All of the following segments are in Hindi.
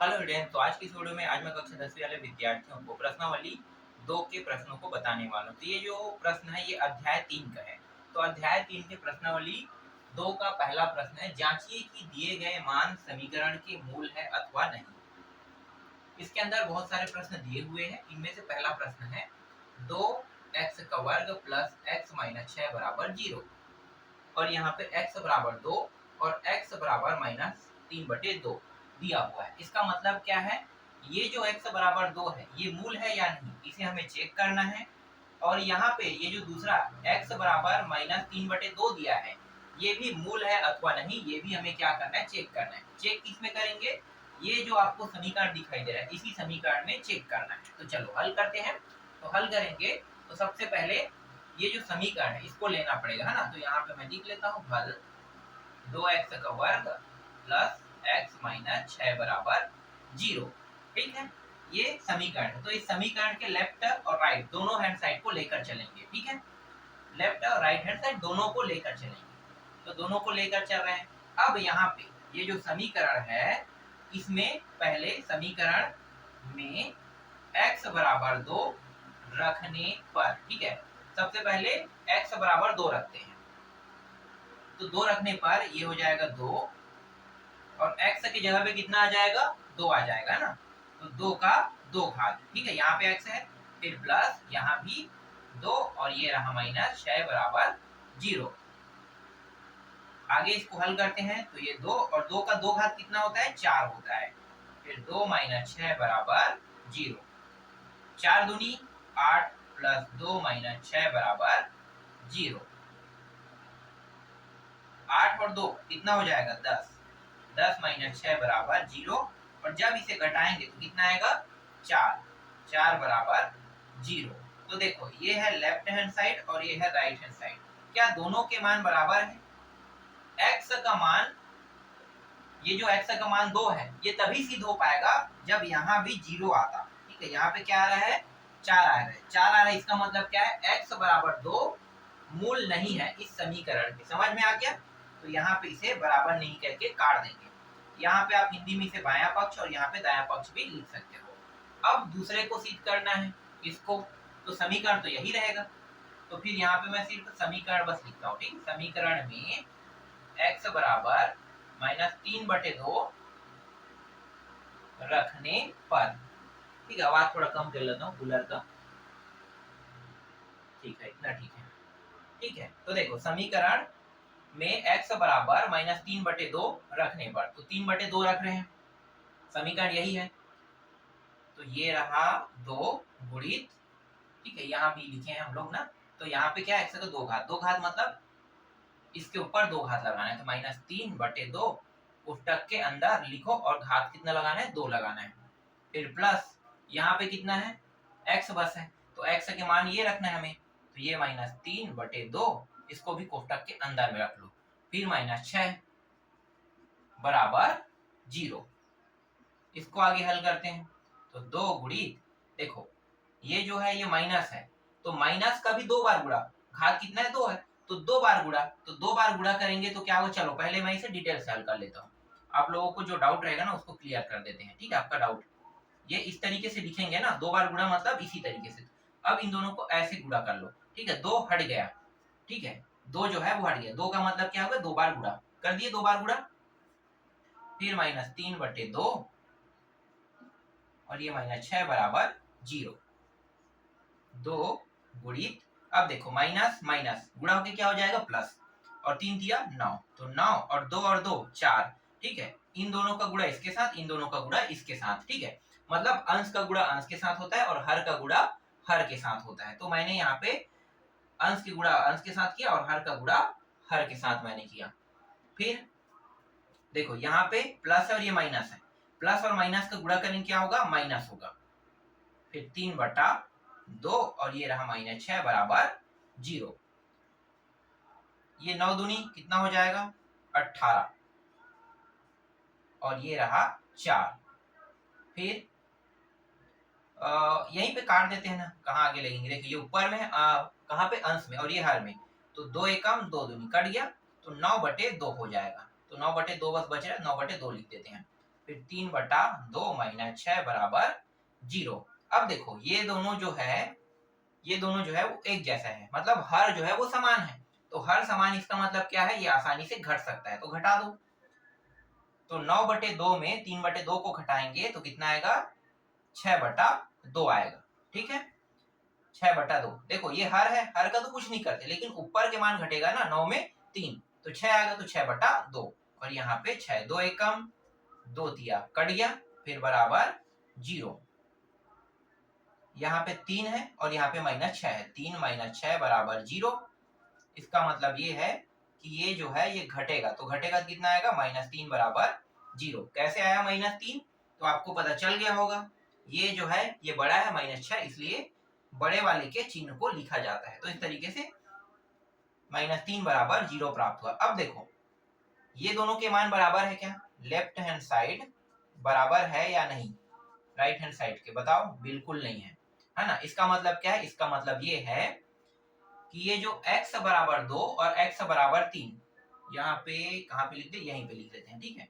हेलो स्टूडेंट, तो आज की इस वीडियो में आज मैं कक्षा 10वीं वाले विद्यार्थियों को प्रश्नावली 2 के प्रश्नों को बताने वाला हूँ। तो ये जो प्रश्न है ये अध्याय 3 का है। तो अध्याय 3 के प्रश्नावली 2 का पहला प्रश्न है, जांचिए कि दिए गए मान समीकरण के मूल है अथवा नहीं। इसके अंदर बहुत सारे प्रश्न दिए हुए हैं। इनमें से पहला प्रश्न है 2x का वर्ग प्लस x माइनस 6 बराबर 0 और यहाँ पे x बराबर 2 और x बराबर माइनस 3/2 दिया हुआ है। इसका मतलब क्या है, ये जो x बराबर 2 है ये मूल है या नहीं, इसे हमें चेक करना है। और यहाँ पे ये जो दूसरा x बराबर माइनस 3/2 दिया है ये भी मूल है अथवा नहीं, ये भी हमें क्या करना है, चेक करना है। चेक किस में करेंगे, ये जो आपको समीकरण दिखाई दे रहा है इसी समीकरण में चेक करना है। तो चलो हल करते हैं। तो हल करेंगे तो सबसे पहले ये जो समीकरण है इसको लेना पड़ेगा, है ना। तो यहाँ पे मैं लिख लेता हूँ हल 2x का वर्ग प्लस x माइनस 6 बराबर 0। ठीक है, ये समीकरण है। तो इस समीकरण के लेफ्ट और राइट दोनों हैंड साइड को लेकर चलेंगे। ठीक है, लेफ्ट और राइट हैंड साइड दोनों को लेकर चलेंगे। तो दोनों को लेकर चल रहे हैं। अब यहाँ पे ये जो समीकरण है इसमें पहले समीकरण में x बराबर 2 रखने पर, ठीक है, सबसे पहले x बराबर 2 रखते हैं। तो 2 रखने पर ये हो जाएगा 2 और x की जगह पे कितना आ जाएगा, 2 आ जाएगा ना। तो 2 का 2 घात, ठीक है, यहाँ पे x है, फिर प्लस यहाँ भी 2 और ये रहा माइनस 6 बराबर 0। आगे इसको हल करते हैं तो ये 2 और 2 का 2 घात कितना होता है, 4 होता है। फिर 2 माइनस 6 बराबर 0। 4 दूनी 8 प्लस 2 माइनस 6 बराबर 0। 8 और 2 कितना हो जाएगा, 10। 10 माइनस 6 बराबर 0 और जब इसे घटाएंगे तो कितना आएगा, 4। 4 बराबर 0। तो देखो ये है लेफ्ट हैंड साइड और ये है राइट हैंड साइड। क्या दोनों के मान बराबर है? x का मान, ये जो x का मान 2 है ये तभी सिद्ध हो पाएगा जब यहाँ भी 0 आता। ठीक है, यहाँ पे क्या आ रहा है, 4 आ रहा है। 4 आ रहा है, इसका मतलब क्या है, x बराबर 2 मूल नहीं है इस समीकरण के। समझ में आ गया? तो यहाँ पे इसे बराबर नहीं करके काट देंगे। यहाँ पे आप हिंदी में इसे बायां पक्ष और यहाँ पे दायां पक्ष भी लिख सकते हो। अब दूसरे को सिद्ध करना है इसको, तो समीकरण तो यही रहेगा। तो फिर यहाँ पे मैं सिर्फ समीकरण बस लिखता हूँ। ठीक, समीकरण में x बराबर माइनस 3/2 रखने पर, ठीक है, आवाज थोड़ा कम कर लेता हूँ कूलर का। ठीक है, इतना ठीक है। ठीक है, तो देखो समीकरण में x बराबर माइनस 3/2 रखने पर, तो 3/2 रख रहे हैं, समीकरण यही है। तो ये रहा 2 गुणित, ठीक है, यहाँ भी लिखे हैं हम लोग ना। तो यहाँ पे क्या है, x का 2 घात, 2 घात मतलब इसके ऊपर 2 घात लगाना है। तो माइनस 3/2 कोष्टक के अंदर लिखो और घात कितना लगाना है, 2 लगाना है। फिर प्लस यहाँ पे कितना है, x बस है, तो x के मान ये रखना है हमें। तो ये माइनस 3/2 इसको भी कोष्टक के अंदर में रख लो। फिर माइनस 6 बराबर 0। इसको आगे हल करते हैं तो 2 गुणित, देखो ये जो है ये माइनस है तो माइनस का भी 2 बार गुणा, घात कितना है, 2 है, तो 2 बार गुणा। तो 2 बार गुणा करेंगे तो क्या होगा, चलो पहले मैं इसे डिटेल से हल कर लेता हूँ। आप लोगों को जो डाउट रहेगा ना उसको क्लियर कर देते हैं। ठीक है, आपका डाउट ये इस तरीके से लिखेंगे ना, 2 बार गुणा मतलब इसी तरीके से। अब इन दोनों को ऐसे गुणा कर लो। ठीक है, 2 हट गया, ठीक है, 2 जो है वो हट गया। 2 का मतलब क्या होगा, 2 बार गुणा कर दिए, 2 बार गुणा। फिर माइनस 3/2 और ये माइनस 6 बराबर 0। 2 गुणित, अब देखो माइनस माइनस गुणा होके क्या हो जाएगा, प्लस, और 3 दिया 9, तो 9 और 2 4। ठीक है, इन दोनों का गुणा इसके साथ, इन दोनों का गुणा इसके साथ। ठीक है, मतलब अंश का गुणा अंश के साथ होता है और हर का गुणा हर के साथ होता है। तो मैंने यहाँ पे अंश की गुणा अंश के साथ किया और हर का गुणा हर के साथ मैंने किया। फिर देखो यहाँ पे प्लस है और ये माइनस है, प्लस और माइनस का गुणा करेंगे क्या होगा, माइनस होगा। फिर 3/2 और ये रहा माइनस 6 बराबर 0। ये 9 दूनी कितना हो जाएगा, 18 और ये रहा 4। फिर यहीं पे काट देते हैं ना, कहाँ आगे लगेंगे, देखिए ये ऊपर में कहाँ पे, अंश में, और ये हर में। तो 2 एकम 2 दूनी कट गया, तो 9/2 हो जाएगा। तो 9/2 बस बच रहा है, 9/2 लिख देते हैं। फिर 3/2 माइनस 6 बराबर 0। अब देखो ये दोनों जो है वो एक जैसा है, मतलब हर जो है वो समान है। तो हर समान इसका मतलब क्या है, ये आसानी से घट सकता है, तो घटा दो। तो 9/2 में 3/2 को घटाएंगे तो कितना आएगा, 6/2 आएगा। ठीक है, 6/2। देखो ये हर है, हर का तो कुछ नहीं करते, लेकिन ऊपर के मान घटेगा ना, 9 में 3 तो 6 आएगा, तो 6/2। और यहाँ पे 6 2 एक कम, 2 तिया कट गया, फिर बराबर 0। यहाँ पे 3 है और यहाँ पे -6 है, 3 - 6 बराबर 0। इसका मतलब ये है कि ये जो है ये घटेगा, तो घटेगा तो कितना आएगा, -3 बराबर 0। कैसे आया -3, तो आपको पता चल गया होगा। ये जो है ये बड़ा है -6, इसलिए बड़े वाले के चिन्ह को लिखा जाता है। तो इस तरीके से -3 बराबर 0 प्राप्त हुआ। अब देखो ये दोनों के मान बराबर है क्या, लेफ्ट हैंड साइड बराबर है या नहीं राइट हैंड साइड के, बताओ। बिल्कुल नहीं है ना। इसका मतलब क्या है, इसका मतलब ये है कि ये जो x बराबर 2 और x बराबर 3, यहाँ पे कहाँ पे लिख दे, यहीं पे लिख लेते हैं। ठीक है,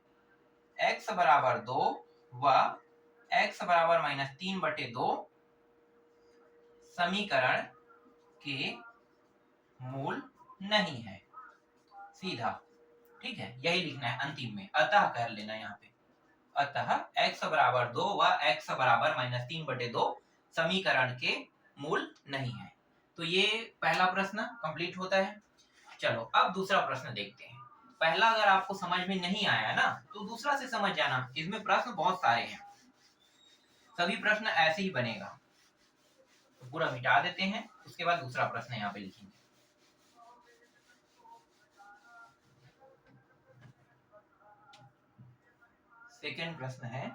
x बराबर 2 व x बराबर -3/2 समीकरण के मूल नहीं है, सीधा। ठीक है, यही लिखना है अंतिम में, अतः कर लेना यहाँ पे। अतः x बराबर 2 व x बराबर -3/2 समीकरण के मूल नहीं है। तो ये पहला प्रश्न कंप्लीट होता है। चलो अब दूसरा प्रश्न देखते हैं। पहला अगर आपको समझ में नहीं आया ना, तो दूसरा से समझ जाना, इसमें प्रश्न बहुत सारे हैं, सभी प्रश्न ऐसे ही बनेगा। तो पूरा मिटा देते हैं, उसके बाद दूसरा प्रश्न यहाँ पे लिखेंगे। सेकंड प्रश्न है,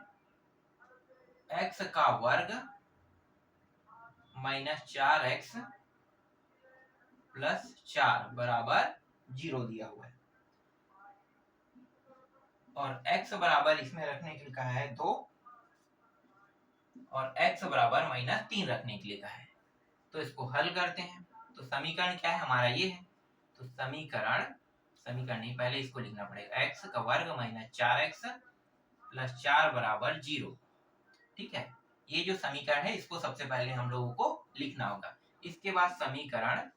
x का वर्ग -4x + 4 बराबर 0 दिया हुआ है, और x बराबर इसमें रखने के लिए कहा है 2 और x बराबर -3 रखने के लिए कहा है। तो इसको हल करते हैं। तो समीकरण क्या है हमारा, ये है। तो समीकरण नहीं, पहले इसको लिखना पड़ेगा, x का वर्ग -4x + 4 बराबर 0। ठीक है, ये जो समीकरण है इसको सबसे पहले हम लोगों को लिखना होगा। इसके बाद समीकरण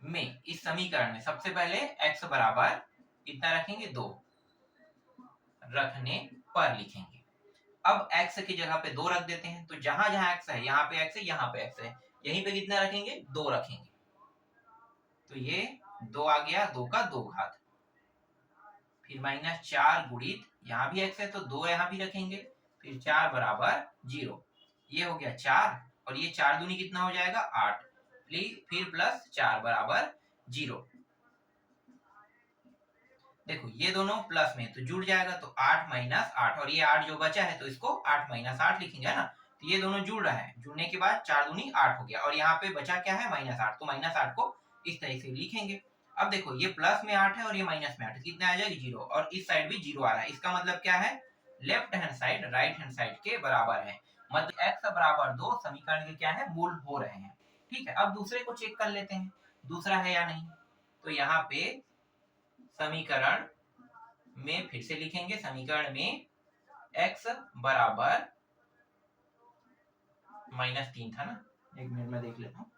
में, इस समीकरण में सबसे पहले x बराबर कितना रखेंगे, 2 रखने पर लिखेंगे। अब x की जगह पे 2 रख देते हैं, तो जहां जहां x है, यहाँ पे x है, यहाँ पे x है, यहीं पे कितना रखेंगे, 2 रखेंगे। तो ये 2 आ गया, 2 का 2 घात, फिर -4 गुणित, यहाँ भी x है तो 2 यहाँ भी रखेंगे, फिर 4 बराबर 0। ये हो गया 4, और ये 4 दूनी कितना हो जाएगा, 8, फिर +4 बराबर 0। देखो ये दोनों प्लस में तो जुड़ जाएगा, तो 8 - 8, और ये 8 जो बचा है तो इसको 8 - 8 लिखेंगे, है ना। तो ये दोनों जुड़ रहा है, जुड़ने के बाद 4 दूनी 8 हो गया, और यहाँ पे बचा क्या है, -8, तो -8 को इस तरह से लिखेंगे। अब देखो ये प्लस में 8 है और ये माइनस में 8 है, कितना आ जाएगा, 0, और इस साइड भी 0 आ रहा है। इसका मतलब क्या है, left hand side right hand side के बराबर है, मतलब x बराबर 2 समीकरण के क्या है, मूल हो रहे हैं। ठीक है, अब दूसरे को चेक कर लेते हैं, दूसरा है या नहीं। तो यहाँ पे समीकरण में फिर से लिखेंगे, समीकरण में x बराबर -3 था ना, एक मिनट में देख लेता हूँ,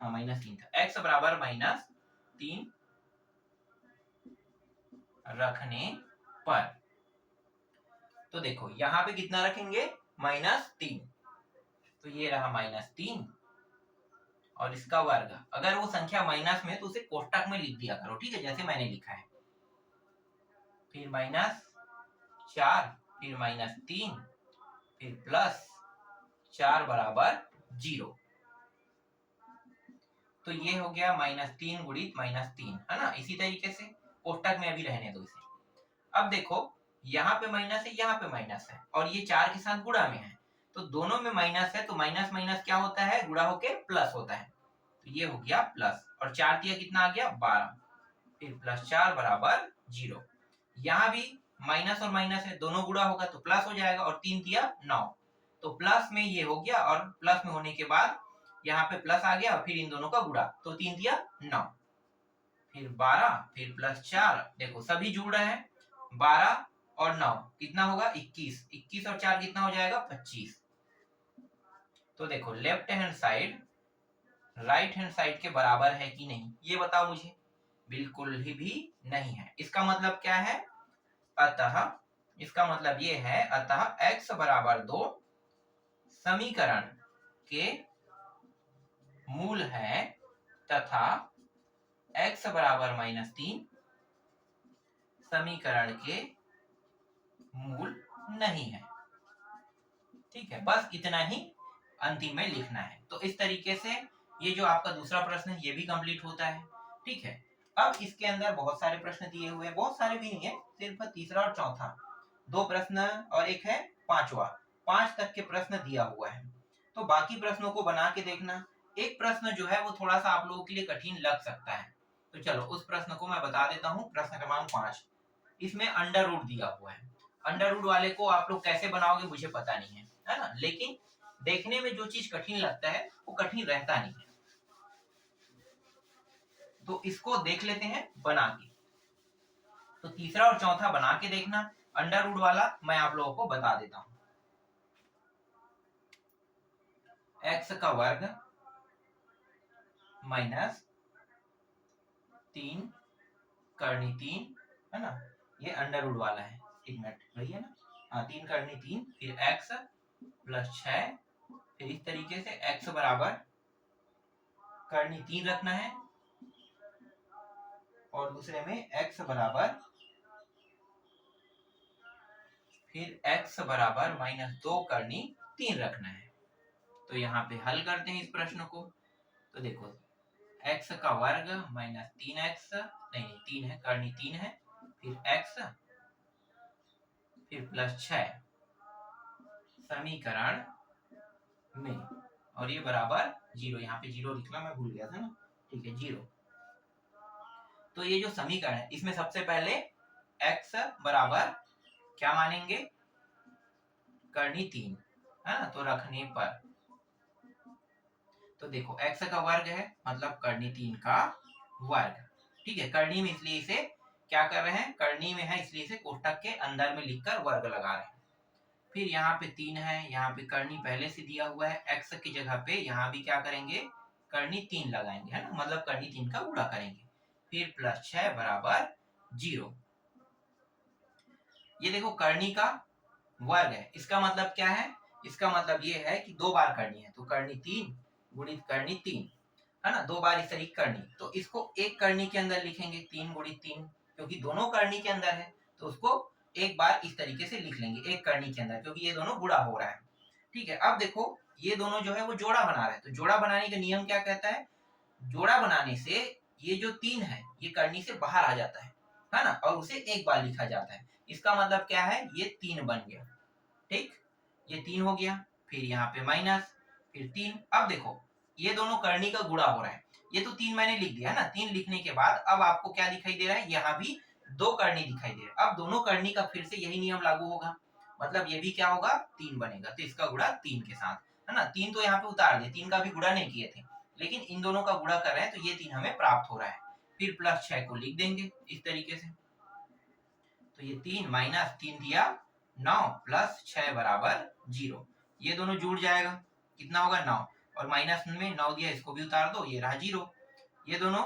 हाँ -3 था। x बराबर -3 रखने पर, तो देखो यहाँ पे कितना रखेंगे, -3, तो ये रहा -3 और इसका वर्ग। अगर वो संख्या माइनस में तो उसे कोष्टक में लिख दिया करो, ठीक है, जैसे मैंने लिखा है। फिर -4, फिर -3, फिर +4 बराबर 0। तो ये हो गया -3 गुणित -3, है ना। इसी तरीके से कोष्टक में अभी रहने दो इसे। अब देखो यहाँ पे माइनस है, यहाँ पे माइनस है, और ये 4 के साथ गुणा में है, तो दोनों में माइनस है, तो माइनस माइनस क्या होता है, गुणा होके प्लस होता है। तो ये हो गया प्लस, और 4 तिया कितना आ गया, 12, फिर +4 बराबर 0। यहाँ भी माइनस और माइनस है, दोनों गुणा होगा तो प्लस हो जाएगा, और 3 तिया 9, तो प्लस में ये हो गया, और प्लस में होने के बाद यहाँ पे प्लस आ गया, और फिर इन दोनों का गुणा, तो 3 तिया 9, फिर 12, फिर +4, देखो सभी जुड़ रहे हैं, 12 और 9 कितना होगा 21, 21 और 4 कितना हो जाएगा 25। तो देखो left hand side right hand side के बराबर है कि नहीं ये बताओ मुझे। बिल्कुल भी नहीं है। इसका मतलब क्या है, अतः इसका मतलब ये है अतः x बराबर 2 समीकरण के मूल है तथा x बराबर -3 समीकरण के मूल नहीं है। ठीक है, बस इतना ही अंतिम में लिखना है। तो इस तरीके से ये जो आपका दूसरा प्रश्न है ये भी कंप्लीट होता है। ठीक है, अब इसके अंदर बहुत सारे प्रश्न दिए हुए हैं, बहुत सारे भी नहीं है, सिर्फ तीसरा और चौथा 2 प्रश्न और एक है पांचवा, 5 तक के प्रश्न दिया हुआ है। तो बाकी प्रश्नों को बना के देखना। एक प्रश्न जो है वो थोड़ा सा आप लोगों के लिए कठिन लग सकता है, तो चलो उस प्रश्न को मैं बता देता हूँ। प्रश्न क्रमांक 5, इसमें अंडर रूट दिया हुआ है। अंडर रूट वाले को आप लोग कैसे बनाओगे मुझे पता नहीं है ना, लेकिन देखने में जो चीज कठिन लगता है वो कठिन रहता नहीं है। तो इसको देख लेते हैं बना के। तो तीसरा और चौथा बना के देखना। अंडर रूट वाला मैं आप लोगों को बता देता हूं। x का वर्ग माइनस 3 करनी 3 है ना, ये अंडर रूट वाला है। एक मिनट वही है ना, हाँ 3 करनी 3, फिर x प्लस 6, फिर इस तरीके से x बराबर करनी 3 रखना है और दूसरे में x बराबर फिर x बराबर -2 करनी 3 रखना है। तो यहाँ पे हल करते हैं इस प्रश्न को। तो देखो x का वर्ग -3x, नहीं 3 है, करनी 3 है, फिर x फिर प्लस 6 समीकरण में, और ये बराबर 0, यहाँ पे 0 लिखना मैं भूल गया था ना, ठीक है 0। तो ये जो समीकरण है इसमें सबसे पहले x बराबर क्या मानेंगे, करनी 3 है ना, तो रखने पर तो देखो x का वर्ग है मतलब करनी 3 का वर्ग। ठीक है, करनी में इसलिए इसे क्या कर रहे हैं, करनी में है इसलिए इसे कोष्टक के अंदर में लिखकर वर्ग लगा रहे हैं। फिर यहाँ पे 3 है, यहाँ पे करनी पहले से दिया हुआ है, x की जगह पे यहाँ भी क्या करेंगे, करनी 3 लगाएंगे है ना, मतलब करनी 3 का गुणा करेंगे। फिर प्लस 6 बराबर 0। ये देखो करनी का वर्ग है, इसका मतलब क्या है, इसका मतलब ये है कि 2 बार करनी है, तो करनी 3 गुणित करनी 3 है ना, 2 बार इस तरीके करनी, तो इसको एक करनी के अंदर लिखेंगे 3 गुणित 3, क्योंकि दोनों करनी के अंदर है तो उसको एक बार इस तरीके से लिख लेंगे एक करनी के अंदर, क्योंकि ये दोनों गुणा हो रहा है। ठीक है, अब देखो ये दोनों जो है वो जोड़ा बना रहे हैं, तो जोड़ा बनाने का नियम क्या कहता है, जोड़ा बनाने से ये जो 3 है ये करनी से बाहर आ जाता है ना, और उसे एक बार लिखा जाता है। इसका मतलब क्या है, ये 3 बन गया। ठीक, ये 3 हो गया, फिर यहाँ पे माइनस, फिर 3। अब देखो ये दोनों करनी का गुणा हो रहा है, ये तो 3 मैंने लिख दिया है ना, 3 लिखने के बाद अब आपको क्या दिखाई दे रहा है, यहाँ भी 2 करनी दिखाई दे रहा है। अब दोनों करनी का फिर से यही नियम लागू होगा, मतलब ये भी क्या होगा 3 बनेगा, तो इसका गुणा 3 के साथ है ना। 3 तो यहाँ पे उतार दिए, 3 का भी गुणा नहीं किए थे, लेकिन इन दोनों का गुणा कर रहे हैं तो ये 3 हमें प्राप्त हो रहा है। फिर प्लस 6 को लिख देंगे इस तरीके से, तो ये 3 माइनस 3 दिया 9 प्लस 6 बराबर 0। ये दोनों जुड़ जाएगा, कितना होगा 9, और माइनस में 9 दिया इसको भी उतार दो, ये रहा 0। ये दोनों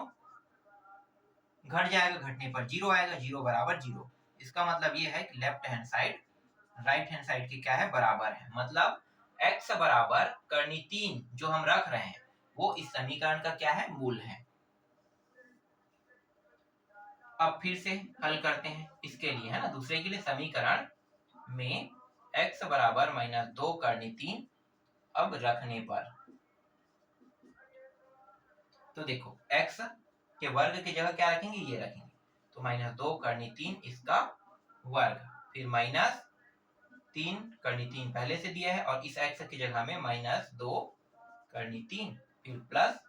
घट जाएगा, घटने पर 0 आएगा, 0 बराबर 0। इसका मतलब ये है कि left hand side right hand side के क्या है, बराबर है। मतलब x बराबर करनी 3 जो हम रख रहे हैं वो इस समीकरण का क्या है, मूल है। अब फिर से हल करते हैं इसके लिए है ना, दूसरे के लिए समीकरण में x बराबर -2 करनी 3 अब रखने पर, तो देखो x के वर्ग की जगह क्या रखेंगे, ये रखेंगे, तो -2 करनी 3 इसका वर्ग, फिर -3 करनी 3 पहले से दिया है और इस x की जगह में -2 करनी 3, फिर प्लस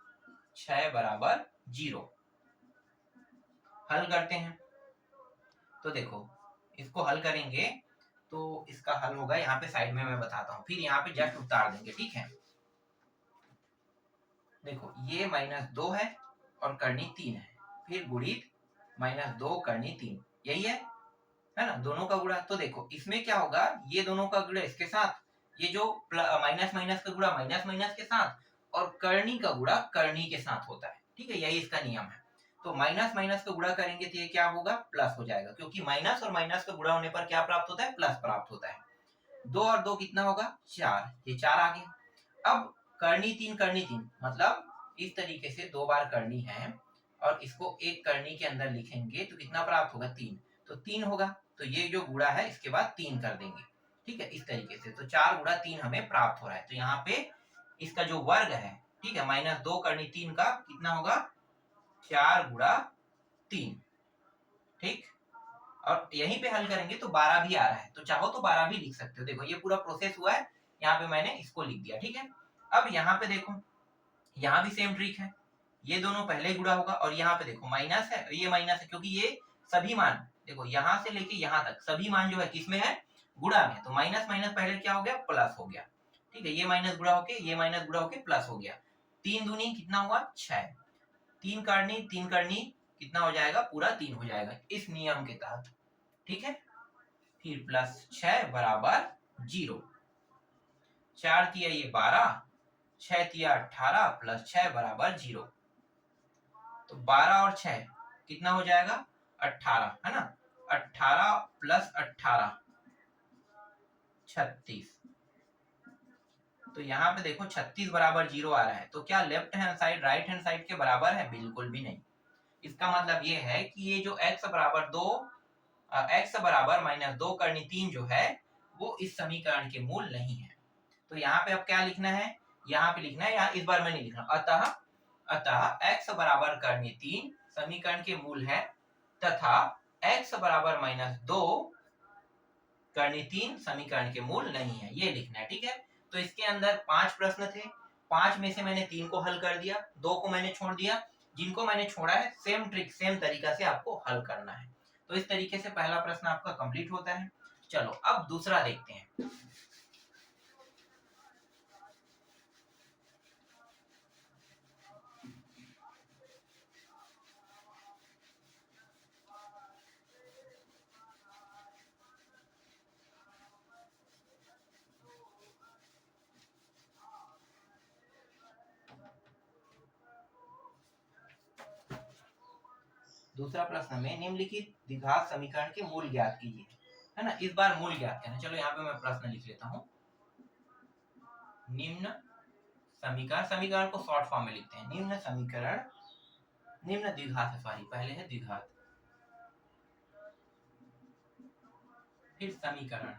6 बराबर 0। हल करते हैं, तो देखो इसको हल करेंगे तो इसका हल होगा, यहाँ पे साइड में मैं बताता हूँ, फिर यहाँ पे जस्ट उतार देंगे। ठीक है, देखो ये -2 है और करनी 3 है, फिर गुणित -2 करनी 3, यही है है ना, दोनों का गुणा। तो देखो इसमें क्या होगा, ये दोनों का गुणा इसके साथ, ये जो माइनस माइनस का गुणा माइनस माइनस के साथ, और कर्णी का गुणा कर्णी के साथ होता है। ठीक है, यही इसका नियम है। तो माइनस माइनस का गुणा करेंगे तो ये क्या होगा, प्लस हो जाएगा, क्योंकि माइनस और माइनस का गुणा होने पर क्या प्राप्त होता है, प्लस प्राप्त होता है। 2 और 2 कितना होगा, 4, ये 4 आ गया। अब कर्णी तीन मतलब इस तरीके से 2 बार करनी है और इसको एक करनी के अंदर लिखेंगे तो कितना प्राप्त होगा, 3। तो 3 होगा, तो ये जो गुणा है इसके बाद 3 कर देंगे। ठीक है, इस तरीके से तो 4 गुणा 3 हमें प्राप्त हो रहा है। तो यहाँ पे इसका जो वर्ग है, ठीक है, -2 करनी 3 का कितना होगा, 4 गुणा 3। ठीक, और यहीं पे हल करेंगे तो 12 भी आ रहा है, तो चाहो तो 12 भी लिख सकते हो। देखो ये पूरा प्रोसेस हुआ है, यहाँ पे मैंने इसको लिख दिया। ठीक है, अब यहाँ पे देखो, यहाँ भी सेम ट्रिक है, ये दोनों पहले गुणा होगा, और यहाँ पे देखो माइनस है, ये माइनस है, क्योंकि ये सभी मान, देखो यहाँ से लेके यहाँ तक सभी मान जो है किसमें है, गुणा में। तो माइनस माइनस पहले क्या हो गया, प्लस हो गया। ठीक है, ये माइनस गुणा होके, ये माइनस गुणा होके प्लस हो गया। 3 दूनी कितना हुआ, 6। 3 करनी कितना हो जाएगा, पूरा 3 हो जाएगा इस नियम के तहत। ठीक है, फिर प्लस 6 बराबर 0। 4 तिया ये 12, 6 तिया 18 प्लस 6 बराबर 0। तो 12 और 6 कितना हो जाएगा, 18, है ना। 18 प्लस 18 36। तो यहाँ पे देखो 36 बराबर 0 आ रहा है, तो क्या left hand side right hand side के बराबर है, बिल्कुल भी नहीं। इसका मतलब ये है कि ये जो x बराबर 2 x बराबर -2 करनी 3 जो है वो इस समीकरण के मूल नहीं है। तो यहाँ पे अब क्या लिखना है, यहाँ पे लिखना है, यहाँ इस बार मैं नहीं लिख रहा हूं, अतः x बराबर करनी 3 समीकरण के मूल है, तथा x बराबर -2 करनी 3 समीकरण के मूल नहीं है, ये लिखना है। ठीक है, तो इसके अंदर 5 प्रश्न थे, 5 में से मैंने 3 को हल कर दिया, 2 को मैंने छोड़ दिया। जिनको मैंने छोड़ा है सेम ट्रिक सेम तरीका से आपको हल करना है। तो इस तरीके से पहला प्रश्न आपका कंप्लीट होता है। चलो अब दूसरा देखते हैं। दूसरा प्रश्न में निम्नलिखित द्विघात समीकरण के मूल ज्ञात कीजिए, है ना। इस बार मूल ज्ञात करना। चलो यहाँ पे मैं प्रश्न लिख लेता हूँ। निम्न समीकरण, समीकरण को शॉर्ट फॉर्म में लिखते हैं, निम्न समीकरण, निम्न द्विघात है, सॉरी पहले है द्विघात, फिर समीकरण,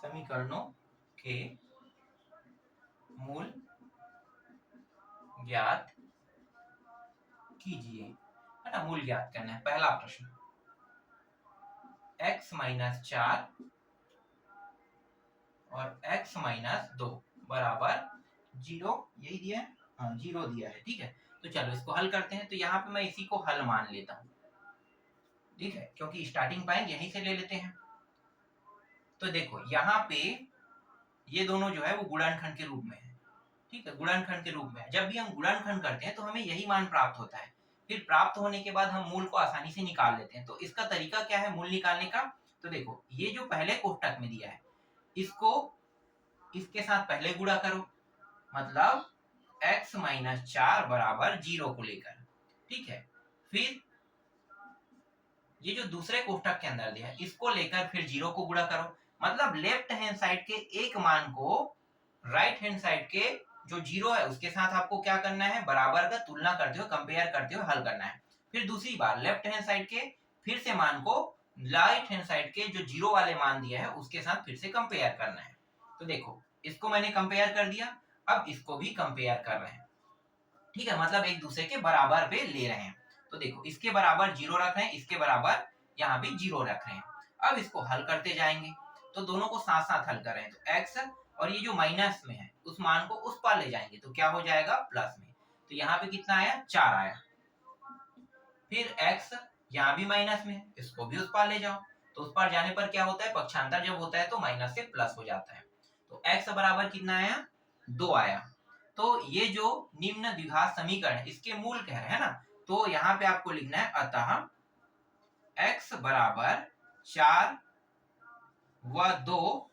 समीकरणों के मूल ज्ञात कीजिए, है ना। मूल ज्ञात करना है। पहला प्रश्न, x - 4 और x - 2 बराबर 0, यही दिया है, हाँ 0 दिया है। ठीक है, तो चलो इसको हल करते हैं। तो यहाँ पे मैं इसी को हल मान लेता हूँ, ठीक है, क्योंकि स्टार्टिंग पॉइंट यहीं से ले लेते हैं। तो देखो यहाँ पे ये दोनों जो है वो गुणनखंड के रूप में है। ठीक है, गुणनखंड के रूप में है। जब भी हम गुणनखंड करते हैं तो हमें यही मान प्राप्त होता है। फिर प्राप्त होने के बाद हम मूल को आसानी से निकाल लेते हैं। तो इसका तरीका क्या है मूल निकालने का, तो देखो ये जो पहले कोष्टक में दिया है इसको इसके साथ पहले गुणा करो, मतलब x - 4 बराबर 0 को लेकर। ठीक है, फिर ये जो दूसरे कोष्टक के अंदर दिया है इसको लेकर फिर 0 को गुणा करो, मतलब लेफ्ट हैंड साइड के एक मान को राइट हैंड साइड के जो 0 है उसके साथ आपको क्या करना है, बराबर का तुलना करते हुए कंपेयर करते हुए हल करना है। फिर दूसरी बार लेफ्ट हैंड साइड के फिर से मान को राइट हैंड साइड के जो 0 वाले मान दिया है उसके साथ फिर से कंपेयर करना है। तो देखो इसको मैंने कंपेयर कर दिया, अब इसको भी कंपेयर कर रहे हैं। ठीक है, मतलब एक दूसरे के बराबर पे ले रहे हैं। तो देखो इसके बराबर 0 रख रहे हैं, इसके बराबर यहाँ भी 0 रख रहे हैं। अब इसको हल करते जाएंगे, तो दोनों को साथ साथ हल कर रहे हैं। तो x और ये जो माइनस में है उस मान को उस पार ले जाएंगे तो क्या हो जाएगा, प्लस में। तो यहाँ पे कितना आया, 4 आया। फिर x यहाँ भी माइनस में है, इसको भी उस पार ले जाओ। तो उस पार जाने पर क्या होता है, पक्षांतर जब होता है तो माइनस से प्लस हो जाता है। तो x बराबर कितना आया, 2 आया। तो ये जो निम्न द्विघात समीकरण है इसके मूल कह रहे हैं ना, तो यहाँ पे आपको लिखना है अतः x बराबर 4 व 2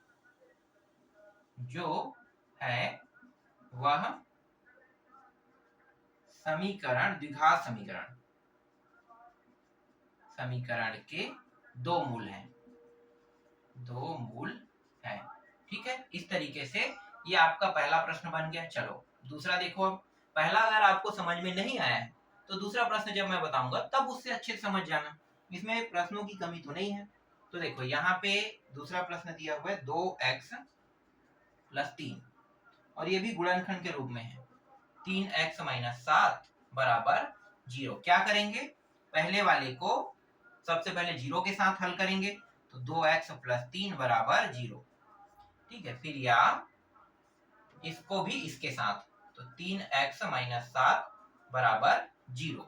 जो है वह समीकरण द्विघात समीकरण के दो मूल हैं। ठीक है, इस तरीके से ये आपका पहला प्रश्न बन गया। चलो दूसरा देखो। अब पहला अगर आपको समझ में नहीं आया है तो दूसरा प्रश्न जब मैं बताऊंगा तब उससे अच्छे से समझ जाना, इसमें प्रश्नों की कमी तो नहीं है। तो देखो यहाँ पे दूसरा प्रश्न दिया हुआ है 2x + 3 और ये भी गुणनखंड के रूप में है। 3x - 7 बराबर 0। क्या करेंगे, पहले वाले को सबसे पहले 0 के साथ हल करेंगे तो 2x + 3 बराबर 0। ठीक है, फिर या इसको भी इसके साथ तो 3x - 7 बराबर 0।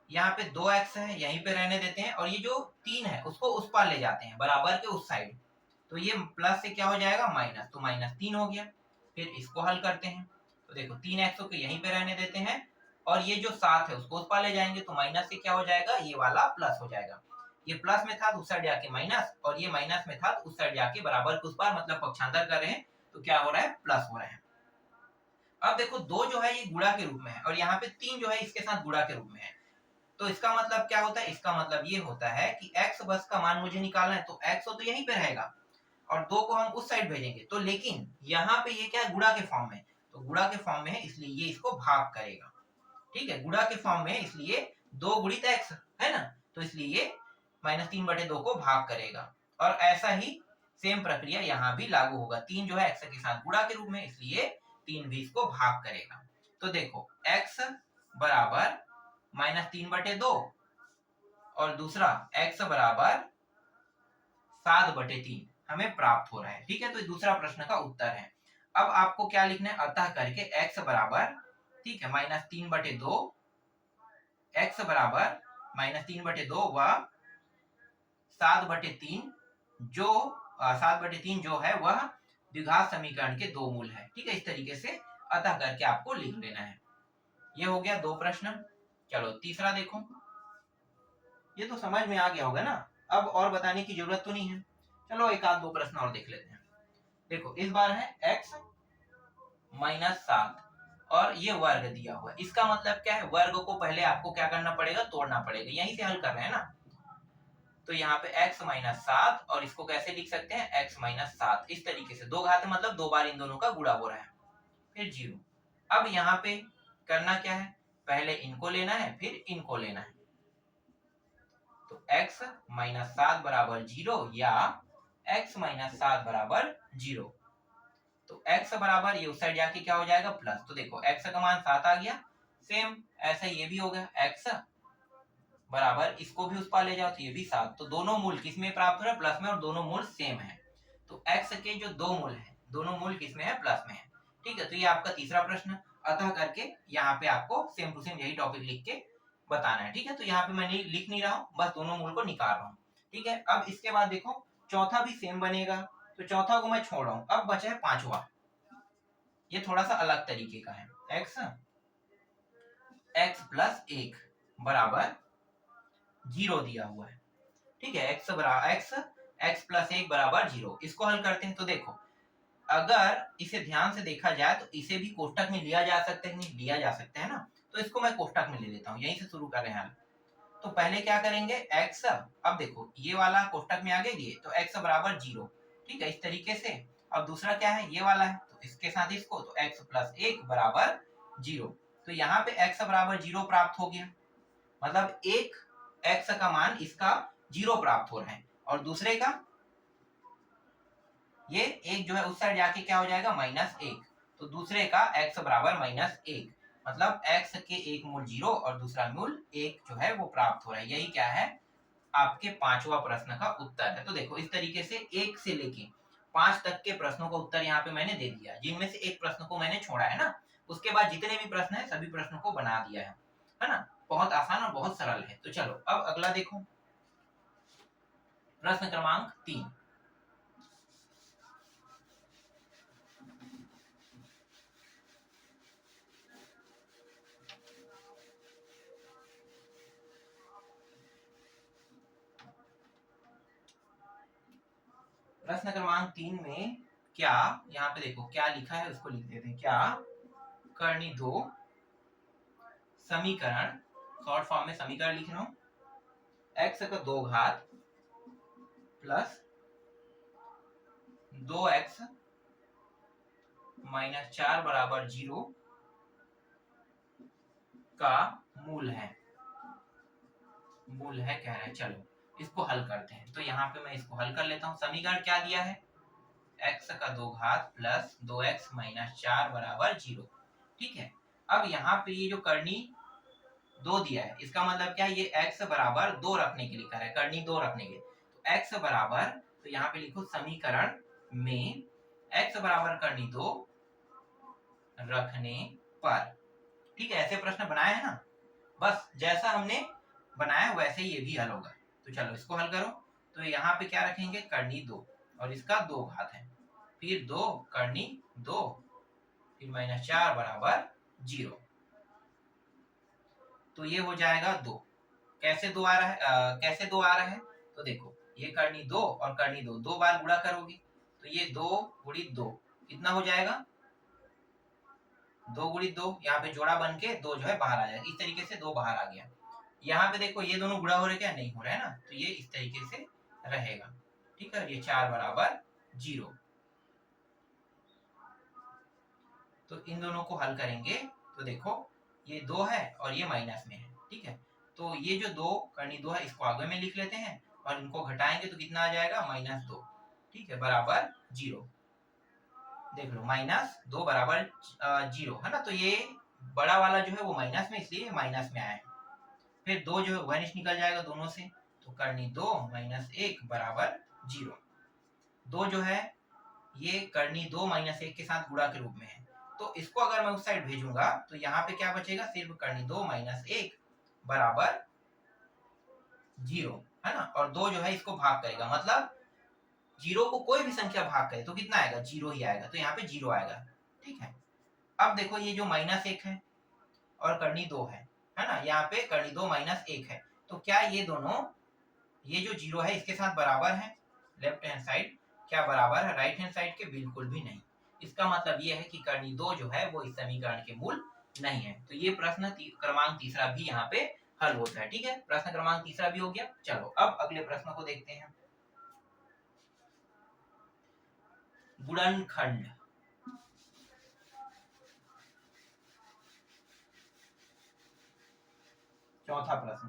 यहाँ पे 2x है, यहीं पे रहने देते हैं और ये जो 3 है उसको उस पार ले जाते हैं, बराबर के उस साइड। तो ये प्लस से क्या हो जाएगा, माइनस, तो -3 हो गया। फिर इसको हल करते हैं तो देखो 3x को यहीं पे रहने देते हैं और ये जो 7 है उसको उस पार ले जाएंगे तो माइनस से क्या हो जाएगा, ये वाला प्लस हो जाएगा। ये प्लस में था तो उस साइड जाके माइनस, और ये माइनस में था तो उस साइड जाके बराबर के उस पार, मतलब पक्षांतर कर रहे हैं तो क्या हो रहा है, प्लस हो रहा है। अब देखो 2 जो है ये गुणा के रूप में है और यहाँ पे 3 जो है इसके साथ गुणा के रूप में है। तो इसका मतलब क्या होता है, इसका मतलब ये होता है कि x बस का मान मुझे निकालना है तो x तो यहीं पे रहेगा और 2 को हम उस साइड भेजेंगे। तो लेकिन यहाँ पे ये क्या है, गुणा के फॉर्म में, तो गुणा के फॉर्म में है इसलिए ये इसको भाग करेगा। ठीक है, गुणा के फॉर्म में इसलिए 2 गुणित x है ना, तो इसलिए ये -3/2 को भाग करेगा। और ऐसा ही सेम प्रक्रिया यहाँ भी लागू होगा। 3 जो है x के साथ गुणा के रूप में, इसलिए 3 भी इसको भाग करेगा। तो देखो x बराबर -3/2 और दूसरा x बराबर 7/3 हमें प्राप्त हो रहा है। ठीक है, तो दूसरा प्रश्न का उत्तर है। अब आपको क्या लिखना है, अतः करके x बराबर, ठीक है, -3/2, x बराबर -3/2 व 7/3 जो 7/3 जो है वह द्विघात समीकरण के दो मूल है। ठीक है, इस तरीके से अतः करके आपको लिख लेना है। ये हो गया 2 प्रश्न। चलो तीसरा देखो, ये तो समझ में आ गया होगा ना, अब और बताने की जरूरत तो नहीं है। चलो एक आध 2 प्रश्न और देख लेते हैं। देखो इस बार है x - 7 और ये वर्ग दिया हुआ है। इसका मतलब क्या है, वर्ग को पहले आपको क्या करना पड़ेगा, तोड़ना पड़ेगा। यहीं से हल कर रहे हैं ना, तो यहाँ पे x - 7 और इसको कैसे लिख सकते हैं, x - 7। इस तरीके से 2 घात मतलब 2 बार इन दोनों का गुणा हो रहा है, फिर 0। अब यहाँ पे करना क्या है, पहले इनको लेना है फिर इनको लेना है। तो x - 7 बराबर 0 या x - 7 बराबर 0। तो x बराबर ये उस साइड जाके क्या हो जाएगा, प्लस। तो देखो x का मान 7 आ गया, सेम ऐसा ये भी हो गया, x बराबर इसको भी उस पार ले जाओ तो ये भी 7। तो दोनों मूल किसमें प्राप्त हो रहा है, प्लस में, और दोनों मूल सेम है। तो x के जो दो मूल है, दोनों मूल किसमें है, प्लस में है। ठीक है, तो ये आपका तीसरा प्रश्न। अतः करके यहाँ पे आपको सेम टू सेम यही टॉपिक लिख के बताना है। ठीक है, तो यहाँ पे मैं लिख नहीं रहा हूँ, बस दोनों मूल को निकाल रहा हूँ। ठीक है, अब इसके बाद देखो चौथा भी सेम बनेगा, तो चौथा को मैं छोड़ रहा हूँ। अब बचा है पांचवा, ये थोड़ा सा अलग तरीके का है। x + 1 बराबर 0 दिया हुआ है। ठीक है, x + 1 बराबर 0। इसको हल करते हैं तो देखो, अगर इसे ध्यान से देखा जाए तो इसे भी कोष्टक में लिया जा सकता है, नहीं लिया जा सकता है ना, तो इसको मैं कोष्टक में ले लेता हूँ। यहीं से शुरू कर रहे हैं हल। तो पहले क्या करेंगे, x, अब देखो ये वाला कोष्टक में आ गया ये, तो x बराबर 0। ठीक है, इस तरीके से। अब दूसरा क्या है, ये वाला है, तो इसके साथ इसको, तो x + 1 बराबर 0। तो यहाँ पे x बराबर 0 प्राप्त हो गया, मतलब एक x का मान इसका 0 प्राप्त हो रहा है, और दूसरे का ये एक जो है उस साइड जाके क्या हो जाएगा, -1। तो दूसरे का x बराबर -1, मतलब x के एक मूल 0 और दूसरा मूल 1 जो है वो प्राप्त हो रहा है। यही क्या है, आपके पांचवा प्रश्न का उत्तर है। तो देखो इस तरीके से 1 से लेके 5 तक के प्रश्नों का उत्तर यहाँ पे मैंने दे दिया, जिनमें से एक प्रश्न को मैंने छोड़ा है ना। उसके बाद जितने भी प्रश्न है सभी प्रश्नों को बना दिया है ना। बहुत आसान और बहुत सरल है। तो चलो अब अगला देखो, प्रश्न क्रमांक 3। प्रश्न क्रमांक 3 में क्या, यहाँ पे देखो क्या लिखा है उसको लिख देते हैं। क्या करनी दो समीकरण, शॉर्ट फॉर्म में समीकरण लिख रहा हूं, x का 2 घात प्लस 2x माइनस 4 बराबर 0 का मूल है कह रहे हैं। चलो इसको हल करते हैं। तो यहाँ पे मैं इसको हल कर लेता हूँ। समीकरण क्या दिया है, x का 2 घात प्लस 2x माइनस 4 बराबर 0। ठीक है, अब यहाँ पे ये जो करनी 2 दिया है, इसका मतलब क्या है, ये x बराबर 2 रखने के लिए कह रहा है, करनी 2 रखने के लिए। तो x बराबर, तो यहाँ पे लिखो समीकरण में x बराबर करनी 2 रखने पर। ठीक है, ऐसे प्रश्न बनाए हैं ना, बस जैसा हमने बनाया वैसे ही ये भी हल होगा। तो चलो इसको हल करो। तो यहाँ पे क्या रखेंगे, करनी 2 और इसका 2 घात है, फिर 2 करनी 2 फिर माइनस 4 बराबर 0। तो ये हो जाएगा 2। कैसे 2 आ रहा है, कैसे 2 आ रहा है, तो देखो ये करनी 2 और करनी 2 दो बार गुणा करोगे तो ये 2 गुणित 2 कितना हो जाएगा, 2 गुणित 2, यहाँ पे जोड़ा बन के 2 जो है बाहर आ जाएगा। इस तरीके से 2 बाहर आ गया। यहाँ पे देखो ये दोनों गुणा हो रहे क्या, नहीं हो रहा है ना, तो ये इस तरीके से रहेगा। ठीक है, ये 4 बराबर 0। तो इन दोनों को हल करेंगे तो देखो ये 2 है और ये माइनस में है। ठीक है, तो ये जो 2 करनी 2 है इसको आगे में लिख लेते हैं और इनको घटाएंगे तो कितना आ जाएगा, -2। ठीक है, बराबर 0। देख लो -2 बराबर 0 है ना। तो ये बड़ा वाला जो है वो माइनस में, इसलिए माइनस में आया है। फिर 2 जो है वनिश निकल जाएगा दोनों से, तो करनी 2 -1 बराबर 0। 2 जो है ये करनी 2 -1 के साथ गुणा के रूप में है, तो इसको अगर मैं उस साइड भेजूंगा तो यहाँ पे क्या बचेगा, सिर्फ करनी 2 -1 बराबर 0 है ना। और 2 जो है इसको भाग करेगा, मतलब 0 को कोई भी संख्या भाग करे तो कितना आएगा, 0 ही आएगा, तो यहाँ पे 0 आएगा। ठीक है, अब देखो ये जो -1 है और करनी 2 है ना, यहाँ पे करनी 2 -1 है, तो क्या ये दोनों, ये जो 0 है इसके साथ बराबर है लेफ्ट हैंड साइड, क्या बराबर है राइट हैंड साइड के, बिल्कुल भी नहीं। इसका मतलब ये है कि करनी 2 जो है वो इस समीकरण के मूल नहीं है। तो ये प्रश्न क्रमांक तीसरा भी यहाँ पे हल होता है। ठीक है, प्रश्न क्रमांक तीसरा भी हो गया। चलो अब अगले प्रश्न को देखते हैं। गुणनखंड। चौथा प्रश्न,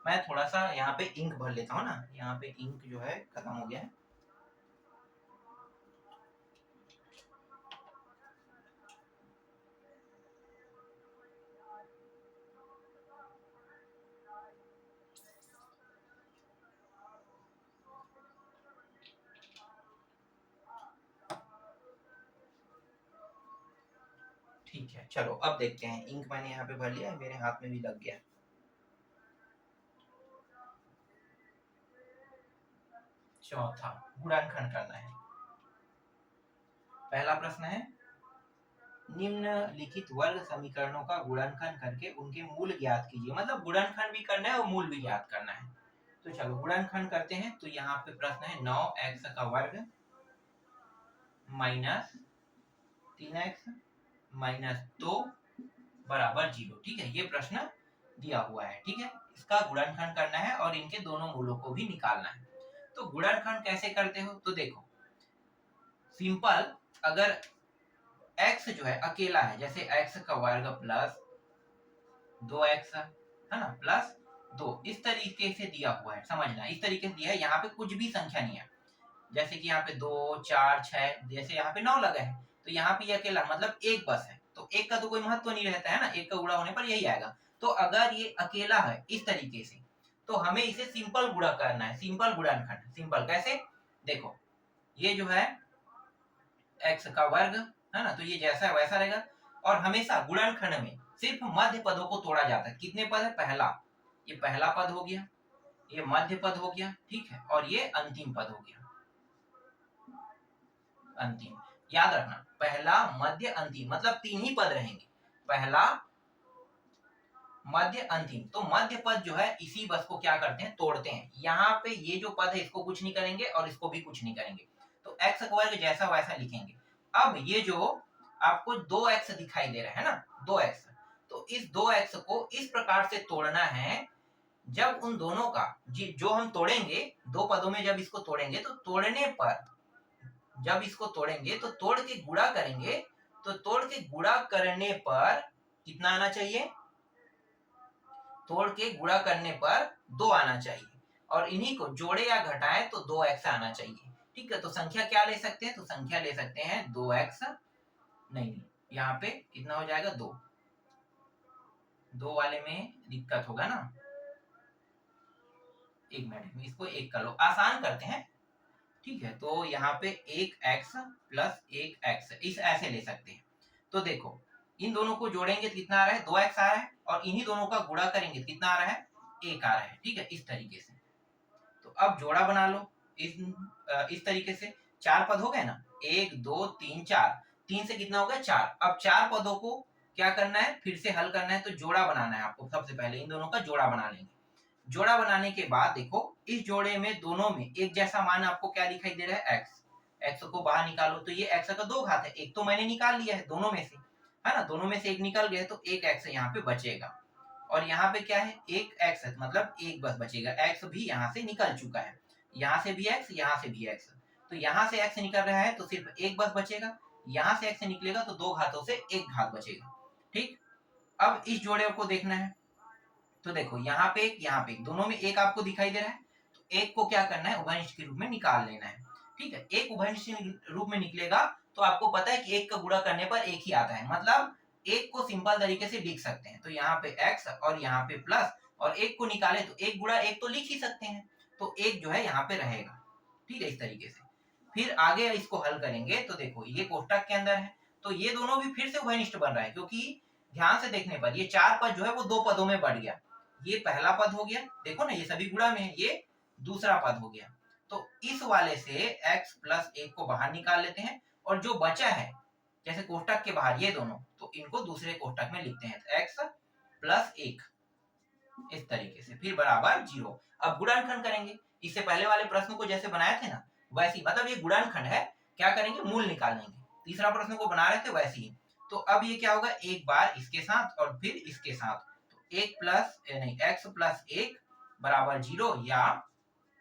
मैं थोड़ा सा यहाँ पे इंक भर लेता हूँ ना, यहाँ पे इंक जो है खत्म हो गया है। ठीक है, चलो अब देखते हैं। इंक मैंने यहाँ पे भर लिया है, मेरे हाथ में भी लग गया। चौथा गुणनखंड करना है। पहला प्रश्न है, निम्नलिखित वर्ग समीकरणों का गुणनखंड करके उनके मूल ज्ञात कीजिए। मतलब गुणनखंड भी करना है और मूल भी ज्ञात करना है। तो चलो गुणनखंड करते हैं। तो यहाँ पे प्रश्न है 9x का वर्ग माइनस 3x माइनस 2 बराबर 0। ठीक है, ये प्रश्न दिया हुआ है। ठीक है, इसका गुणनखंड करना है और इनके दोनों मूलों को भी निकालना है। तो गुणनखंड कैसे करते हो, तो देखो सिंपल, अगर x जो है अकेला है, जैसे x का वर्ग प्लस 2x है ना, प्लस 2, इस तरीके से दिया हुआ है, समझना इस तरीके से दिया है। यहाँ पे कुछ भी संख्या नहीं है, जैसे कि यहाँ पे 2 4 6, जैसे यहाँ पे 9 लगा है, तो यहाँ पे ये अकेला मतलब एक बस है, तो एक का तो कोई महत्व नहीं रहता है ना, एक का गुणा होने पर यही आएगा। तो अगर ये अकेला है इस तरीके से, तो हमें इसे सिंपल गुणा करना है, सिंपल गुणनखंड। सिंपल कैसे, देखो ये जो है x का वर्ग है ना, तो ये जैसा है वैसा रहेगा। और हमेशा गुणनखंड में सिर्फ मध्य पदों को तोड़ा जाता है। कितने पद है, पहला, ये पहला पद हो गया, ये मध्य पद हो गया, ठीक है, और ये अंतिम पद हो गया। अंतिम, याद रखना, पहला मध्य अंतिम, मतलब 3 ही पद रहेंगे, पहला मध्य अंतिम। तो मध्य पद जो है इसी बस को क्या करते हैं, तोड़ते हैं। यहाँ पे ये जो पद है इसको कुछ नहीं करेंगे और इसको भी कुछ नहीं करेंगे। तो x वर्ग जैसा वैसा लिखेंगे। अब ये जो आपको 2x दिखाई दे रहा है ना, 2x, तो इस 2x को इस प्रकार से तोड़ना है, जब उन दोनों का जो हम तोड़ेंगे, दो पदों में जब इसको तोड़ेंगे तो तोड़ने पर, जब इसको तोड़ेंगे तो तोड़ के गुणा करेंगे, तो तोड़ के गुणा करने पर कितना आना चाहिए, तोड़ के गुणा करने पर 2 आना चाहिए, और इन्हीं को जोड़े या घटाएं तो 2x आना चाहिए। ठीक है, तो संख्या क्या ले सकते हैं, तो संख्या ले सकते हैं 2x, नहीं यहाँ पे कितना हो जाएगा 2, 2 वाले में दिक्कत होगा ना, एक मिनट में इसको एक कर लो, आसान करते हैं। ठीक है, तो यहाँ पे 1x प्लस 1x इस ऐसे ले सकते हैं। तो देखो इन दोनों को जोड़ेंगे तो कितना आ रहा है, 2x आ रहा है, और इन्हीं दोनों का गुणा करेंगे तो कितना आ रहा है, 1 आ रहा है। ठीक है, इस तरीके से। तो अब जोड़ा बना लो इस तरीके से। 4 पद हो गए ना, 1 2 3 4, 3 से कितना हो गया 4। अब 4 पदों को क्या करना है, फिर से हल करना है, तो जोड़ा बनाना है आपको। सबसे पहले इन दोनों का जोड़ा बना लेंगे। जोड़ा बनाने के बाद देखो इस जोड़े में दोनों में एक जैसा मान आपको क्या दिखाई दे रहा है, एक्स। एक्स को बाहर निकालो, तो ये एक्स का 2 घात है, एक तो मैंने निकाल लिया है दोनों में से, है ना, दोनों में से एक निकल गया, तो एक एक्स यहाँ पे बचेगा। और यहाँ पे क्या है, एक एक्स है, मतलब एक बस बचेगा, एक्स भी यहाँ से निकल चुका है, यहाँ से भी एक्स, यहाँ से भी एक्स, तो यहाँ से एक्स निकल रहा है तो सिर्फ एक बस बचेगा, यहाँ से एक्स निकलेगा तो 2 घातों से एक घात बचेगा। ठीक, अब इस जोड़े को देखना है, तो देखो यहाँ पे एक, यहाँ पे एक, दोनों में एक आपको दिखाई दे रहा है, तो एक को क्या करना है, उभयनिष्ठ के रूप में निकाल लेना है। ठीक है, एक उभयनिष्ठ रूप में निकलेगा तो आपको पता है कि एक का गुणा करने पर एक ही आता है, मतलब एक को सिंपल तरीके से लिख सकते हैं, तो यहाँ पे x और यहाँ पे प्लस, और एक को निकाले तो एक गुणा एक तो लिख ही सकते हैं, तो एक जो है यहाँ पे रहेगा। ठीक है, इस तरीके से फिर आगे इसको हल करेंगे, तो देखो ये कोष्टक के अंदर है, तो ये दोनों भी फिर से उभयनिष्ठ बन रहा है, क्योंकि ध्यान से देखने पर ये 4 पद जो है वो 2 पदों में बढ़ गया। ये पहला पद हो गया, देखो ना ये सभी गुणा में है, ये दूसरा पद हो गया। तो इस वाले से x प्लस 1 को बाहर निकाल लेते हैं, और जो बचा है जैसे कोष्टक के बाहर ये दोनों, तो इनको दूसरे कोष्टक में लिखते हैं, तो x प्लस 1 इस तरीके से, फिर बराबर 0। अब गुणनखंड करेंगे, इससे पहले वाले प्रश्न को जैसे बनाए थे ना वैसे, मतलब ये गुणनखंड है, क्या करेंगे, मूल निकालेंगे, तीसरा प्रश्न को बना रहे थे वैसे ही। तो अब ये क्या होगा, एक बार इसके साथ और फिर इसके साथ, तो एक प्लस नहीं x प्लस 1 बराबर 0, या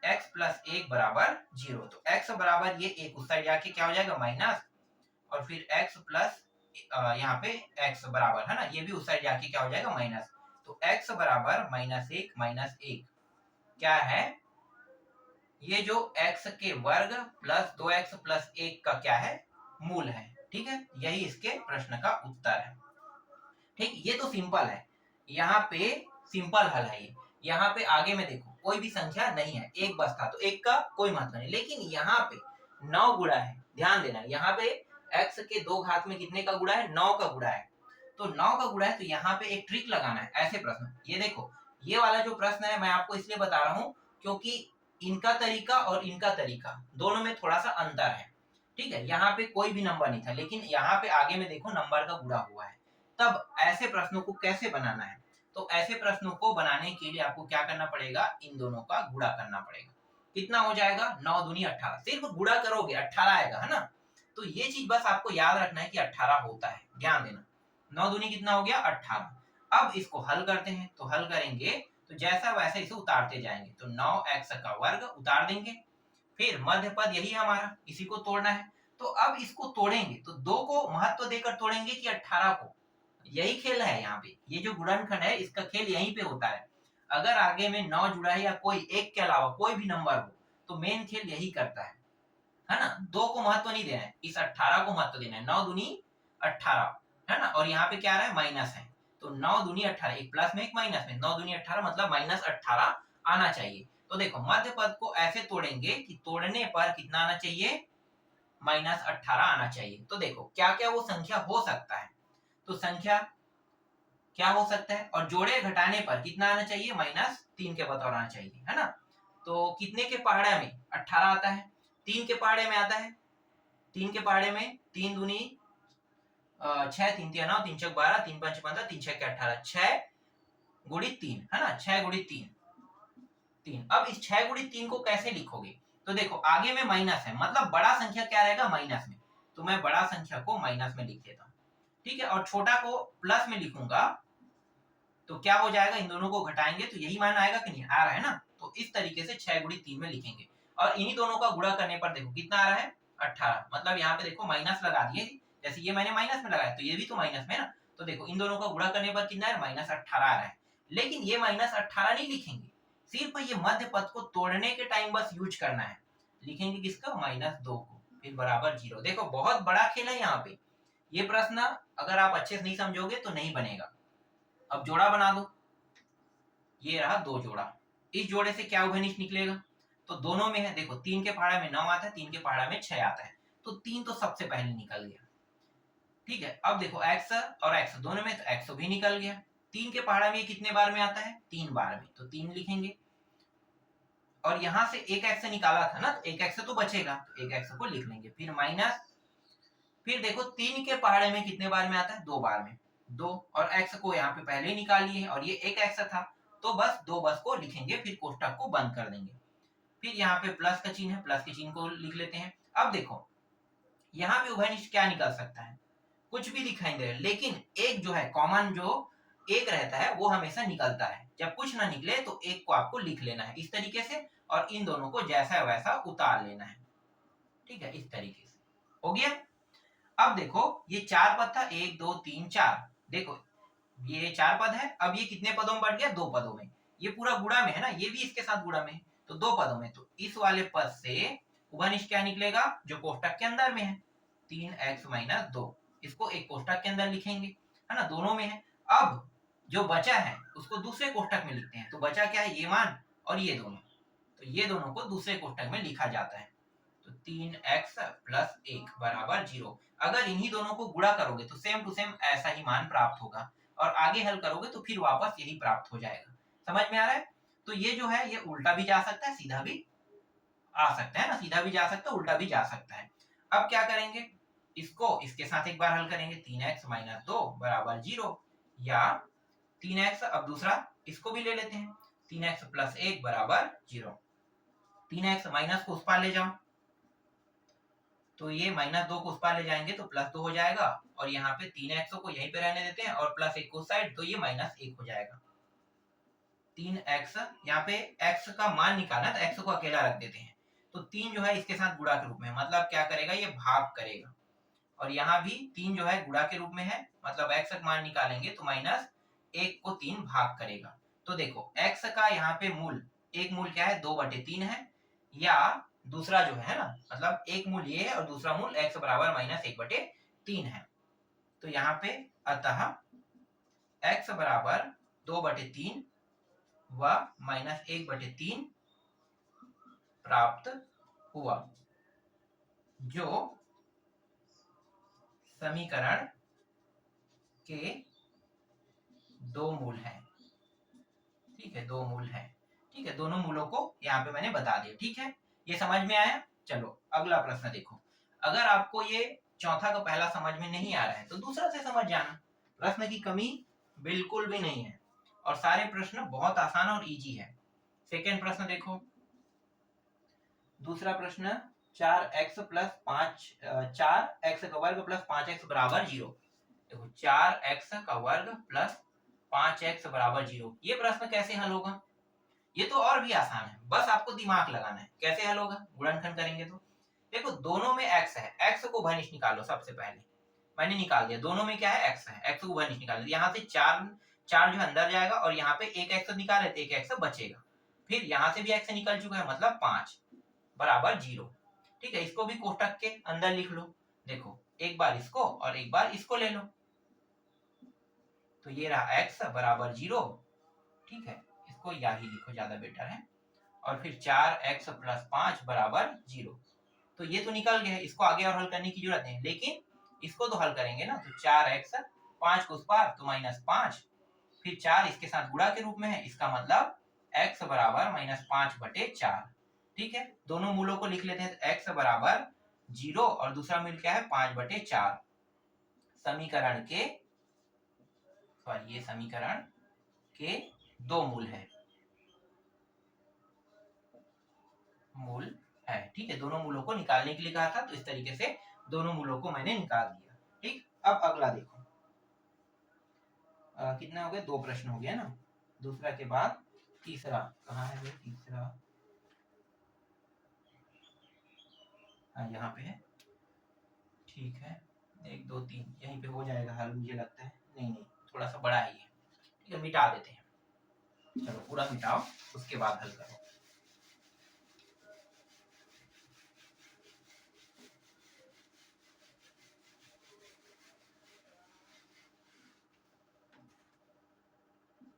x प्लस 1 बराबर 0। तो x बराबर ये एक उस साइड जाके क्या हो जाएगा माइनस, और फिर x प्लस यहाँ पे x बराबर है ना, ये भी उस साइड जाके क्या हो जाएगा माइनस, तो x बराबर -1 -1 क्या है, ये जो x के वर्ग प्लस 2x प्लस 1 का क्या है, मूल है। ठीक है, यही इसके प्रश्न का उत्तर है। ठीक, ये तो सिंपल है, यहाँ पे सिंपल हल है ये। यहाँ पे आगे में देखो कोई भी संख्या नहीं है, एक बस था, तो एक का कोई महत्व नहीं, लेकिन यहाँ पे 9 गुणा है, ध्यान देना, यहाँ पे x के 2 घात में कितने का गुणा है, 9 का गुणा है, तो 9 का गुणा है, तो यहाँ पे एक ट्रिक लगाना है ऐसे प्रश्न। ये देखो ये वाला जो प्रश्न है मैं आपको इसलिए बता रहा हूँ क्योंकि इनका तरीका और इनका तरीका दोनों में थोड़ा सा अंतर है। ठीक है, यहाँ पे कोई भी नंबर नहीं था, लेकिन यहाँ पे आगे में देखो नंबर का गुणा हुआ है। तब ऐसे प्रश्नों को कैसे बनाना है, तो ऐसे प्रश्नों को बनाने के लिए आपको क्या करना पड़ेगा, इन दोनों का गुणा करना पड़ेगा। कितना हो जाएगा, 9 दूनी 18, सिर्फ गुणा करोगे 18 आएगा, है ना। तो ये चीज बस आपको याद रखना है कि 18 होता है, ध्यान देना। 9 दूनी कितना हो गया 18। अब इसको हल करते हैं, तो हल करेंगे तो जैसा वैसे इसे उतारते जाएंगे, तो 9x का वर्ग उतार देंगे, फिर मध्य पद यही हमारा, इसी को तोड़ना है। तो अब इसको तोड़ेंगे तो 2 को महत्व देकर तोड़ेंगे कि 18 को, यही खेल है यहाँ पे। ये जो गुणनखंड है इसका खेल यहीं पे होता है। अगर आगे में 9 जुड़ा है या कोई एक के अलावा कोई भी नंबर हो, तो मेन खेल यही करता है ना। 2 को महत्व नहीं देना है, इस 18 को महत्व देना है। 9 दूनी 18, है ना, और यहाँ पे क्या आ रहा है माइनस है, तो 9 दूनी 18, एक प्लस में एक माइनस में, 9 दूनी 18 मतलब -18 आना चाहिए। तो देखो मध्य पद को ऐसे तोड़ेंगे कि तोड़ने पर कितना आना चाहिए, -18 आना चाहिए। तो देखो क्या क्या वो संख्या हो सकता है, तो संख्या क्या हो सकता है, और जोड़े घटाने पर कितना आना चाहिए, -3 के बतौर आना चाहिए, है ना। तो कितने के पहाड़े में 18 आता है, 3 के पहाड़े में आता है, 3 के पहाड़े में 3 दूनी 6, 3 3 9, 3 6 12, 3 5 15, 3 6 18, 6 गुणित 3, है ना, 6 गुणित 3 3। अब इस 6 गुणित 3 को कैसे लिखोगे, तो देखो आगे में माइनस है, मतलब बड़ा संख्या क्या रहेगा, माइनस में, तो मैं बड़ा संख्या को माइनस में लिख देता हूँ, ठीक है, और छोटा को प्लस में लिखूंगा तो क्या हो जाएगा, इन दोनों को घटाएंगे तो यही मान आएगा कि नहीं, आ रहा है ना। तो इस तरीके से 6 गुणी 3 में लिखेंगे, और इन्हीं दोनों का गुणा करने पर देखो कितना आ रहा है, 18। मतलब यहाँ पे देखो माइनस लगा दिए, जैसे ये मैंने माइनस में लगाया तो ये भी तो माइनस में ना, तो देखो इन दोनों का गुणा करने पर कितना है, -18 आ रहा है। लेकिन ये -18 नहीं लिखेंगे, सिर्फ ये मध्य पद को तोड़ने के टाइम बस यूज करना है, लिखेंगे किसका, -2 को, फिर बराबर 0। देखो बहुत बड़ा खेल है यहाँ पे, ये प्रश्न अगर आप अच्छे से नहीं समझोगे तो नहीं बनेगा। अब जोड़ा बना दो, ये रहा 2 जोड़ा, इस जोड़े से क्या उभयनिष्ठ निकलेगा, तो दोनों में है, देखो 3 के पहाड़ा में 9 आता है, 3 के पहाड़ा में 6 आता है, तो 3 तो सबसे पहले निकल गया, ठीक है। अब देखो x और x दोनों में, तो x भी निकल गया। 3 के पहाड़ा में कितने बार में आता है, 3 बार में, तो 3 लिखेंगे। और यहां से एक x निकाला था ना, तो एक x तो बचेगा, तो एक x को लिख लेंगे, फिर माइनस, फिर देखो 3 के पहाड़े में कितने बार में आता है, 2 बार में, 2, और x को यहाँ पे पहले ही निकाल लिए, और ये एक x था, तो बस 2 बस को लिखेंगे, फिर कोष्टक को बंद कर देंगे। फिर यहाँ पे प्लस का चिन्ह है, प्लस के चिन्ह को लिख लेते हैं। अब देखो यहाँ पे उभयनिष्ठ क्या निकल सकता है, कुछ भी दिखाई दे रहा है, लेकिन एक जो है कॉमन, जो एक रहता है वो हमेशा निकलता है। जब कुछ ना निकले तो एक को आपको लिख लेना है इस तरीके से, और इन दोनों को जैसा वैसा उतार लेना है, ठीक है, इस तरीके से हो गया। अब देखो ये 4 पद था, 1 2 3 4, देखो ये 4 पद है, अब ये कितने पदों में बढ़ गया, 2 पदों में, ये पूरा गुणा में है ना, ये भी इसके साथ गुणा में है, तो 2 पदों में, तो इस वाले पद से उभयनिष्ठ क्या निकलेगा, जो कोष्टक के अंदर में है, 3x - 2, इसको एक कोष्टक के अंदर लिखेंगे, है ना, दोनों में है। अब जो बचा है उसको दूसरे कोष्टक में लिखते हैं, तो बचा क्या है, ये मान और ये दोनों, तो ये दोनों को दूसरे कोष्टक में लिखा जाता है, तो 3x + 1 बराबर 0। अगर इन्हीं दोनों को गुणा करोगे तो सेम टू सेम ऐसा ही मान प्राप्त होगा, और आगे हल करोगे तो फिर वापस यही प्राप्त हो जाएगा। समझ में आ रहा है। तो ये जो है ये उल्टा भी जा सकता है, सीधा भी आ सकता है ना, सीधा भी जा सकता है, उल्टा भी जा सकता है। अब क्या करेंगे, इसको इसके साथ एक बार हल करेंगे, 3x - 2 बराबर 0, या 3x, अब दूसरा इसको भी ले लेते हैं, 3x + 1 बराबर 0। 3x माइनस को उस पार ले जाओ, तो ये -2 को उस पार ले जाएंगे तो +2 हो जाएगा, और यहाँ पे 3x को यहीं पे रहने देते हैं, और +1 को साइड, तो ये -1 हो जाएगा। 3x, यहाँ पे x का मान निकालना, तो x को अकेला रख देते हैं, तो 3 जो है इसके साथ गुणा के रूप में, मतलब क्या करेगा, ये भाग करेगा, और यहाँ भी 3 जो है गुणा के रूप में है, मतलब x का मान निकालेंगे तो -1 को 3 भाग करेगा। तो देखो x का यहाँ पे मूल, एक मूल क्या है, 2/3 है, या दूसरा जो है ना, मतलब एक मूल ये है और दूसरा मूल x बराबर -1/3 है। तो यहाँ पे अतः x बराबर 2/3 व -1/3 प्राप्त हुआ, जो समीकरण के 2 मूल हैं, ठीक है, 2 मूल हैं, ठीक है, दोनों मूलों को यहाँ पे मैंने बता दिया, ठीक है, ये समझ में आया। चलो अगला प्रश्न देखो, अगर आपको ये चौथा का पहला समझ में नहीं आ रहा है तो दूसरा से समझ जाना, प्रश्न की कमी बिल्कुल भी नहीं है, और सारे प्रश्न बहुत आसान और इजी है। सेकेंड प्रश्न देखो, दूसरा प्रश्न, 4x का वर्ग प्लस 5x बराबर 0। देखो 4x का वर्ग प्लस 5x बराबर 0, ये प्रश्न कैसे हल होगा, ये तो और भी आसान है, बस आपको दिमाग लगाना है। कैसे हल होगा, गुणनखंड करेंगे तो देखो दोनों में x है, x को उभयनिष्ठ निकालो, सबसे पहले मैंने निकाल दिया, दोनों में क्या है, x है, x को उभयनिष्ठ निकाल दिया, यहाँ से 4 जो अंदर जाएगा, और यहाँ पे एक x निकाले तो एक x बचेगा, फिर यहाँ से भी x निकल चुका है, मतलब 5 बराबर 0, ठीक है, इसको भी कोष्टक के अंदर लिख लो, देखो एक बार इसको और एक बार इसको ले लो, तो ये रहा x बराबर 0, ठीक है, इसको या ही लिखो, ज्यादा बेटर है, और फिर 4x + 5 बराबर 0, तो ये तो निकल गया है, इसको आगे और हल करने की जरूरत नहीं, लेकिन इसको तो हल करेंगे ना, तो 4x, 5 को उस पार तो -5, फिर 4 इसके साथ गुणा के रूप में है, इसका मतलब x बराबर -5/4, ठीक है, दोनों मूलों को लिख लेते हैं, तो x बराबर 0 और दूसरा मूल क्या है, 5/4, समीकरण के, सॉरी ये समीकरण के 2 मूल है, मूल है, ठीक है, दोनों मूलों को निकालने के लिए कहा था, तो इस तरीके से दोनों मूलों को मैंने निकाल दिया। ठीक, अब अगला देखो, कितना हो गया, 2 प्रश्न हो गया ना, दूसरा के बाद तीसरा कहाँ है भाई, तीसरा यहाँ पे है। ठीक है, 1 2 3 यहीं पे हो जाएगा हल, मुझे लगता है। नहीं नहीं, थोड़ा सा बड़ा है ये, ठीक है, मिटा देते हैं। चलो पूरा मिटाओ, उसके बाद हल करो।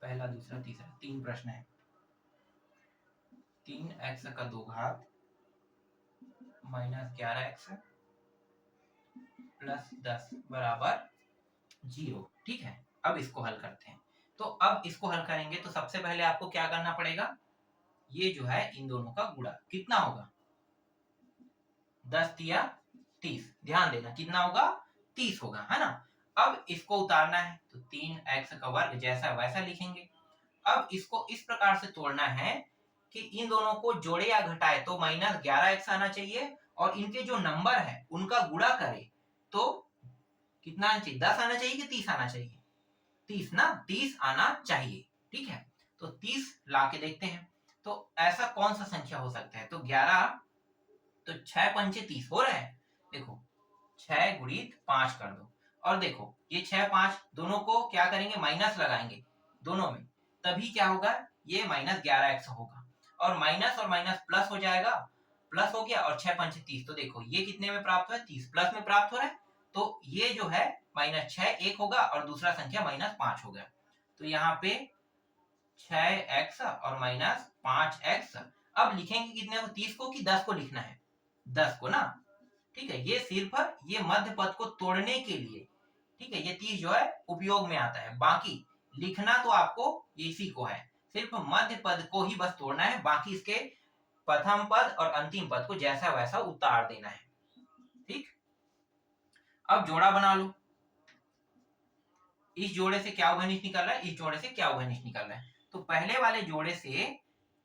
पहला, दूसरा, तीसरा, 3 प्रश्न है। 3x का 2 घात माइनस 11x प्लस 10 बराबर 0। ठीक है, अब इसको हल करते हैं। तो अब इसको हल करेंगे तो सबसे पहले आपको क्या करना पड़ेगा, ये जो है इन दोनों का गुणा कितना होगा, 10 या 30, ध्यान देना कितना होगा, 30 होगा, है ना। अब इसको उतारना है तो 3x का वर्ग जैसा वैसा लिखेंगे। अब इसको इस प्रकार से तोड़ना है कि इन दोनों को जोड़े या घटाए तो माइनस 11x आना चाहिए, और इनके जो नंबर है उनका गुणा करे तो कितना आना चाहिए, 10 आना चाहिए कि 30 आना चाहिए, 30 ना, 30 आना चाहिए। ठीक है, तो 30 ला के देखते हैं, तो ऐसा कौन सा संख्या हो सकता है, तो 11, तो 6 पंचे 30 हो रहा है। देखो 6 गुणित 5 कर दो, और देखो ये 6 5 दोनों को क्या करेंगे, माइनस लगाएंगे दोनों में, तभी क्या होगा, ये माइनस 11x होगा, और माइनस प्लस हो जाएगा, प्लस हो गया, और 6 पंचे 30, तो देखो ये कितने में प्राप्त हुआ है, 30 प्लस में प्राप्त हो रहा है, तो ये जो है -6 1 होगा, और दूसरा संख्या -5 हो गया, तो यहाँ पे 6x और -5x। अब लिखेंगे कितने को, 30 को कि 10 को लिखना है, 10 को ना। ठीक है, ये सिर्फ ये मध्य पद को तोड़ने के लिए, ठीक है, ये 30 जो है उपयोग में आता है, बाकी लिखना तो आपको इसी को है, सिर्फ मध्य पद को ही बस तोड़ना है, बाकी इसके प्रथम पद और अंतिम पद को जैसा वैसा उतार देना है। ठीक, अब जोड़ा बना लो, इस जोड़े से क्या उभयनिष्ठ निकल रहा है, इस जोड़े से क्या उभयनिष्ठ निकल रहा है, तो पहले वाले जोड़े से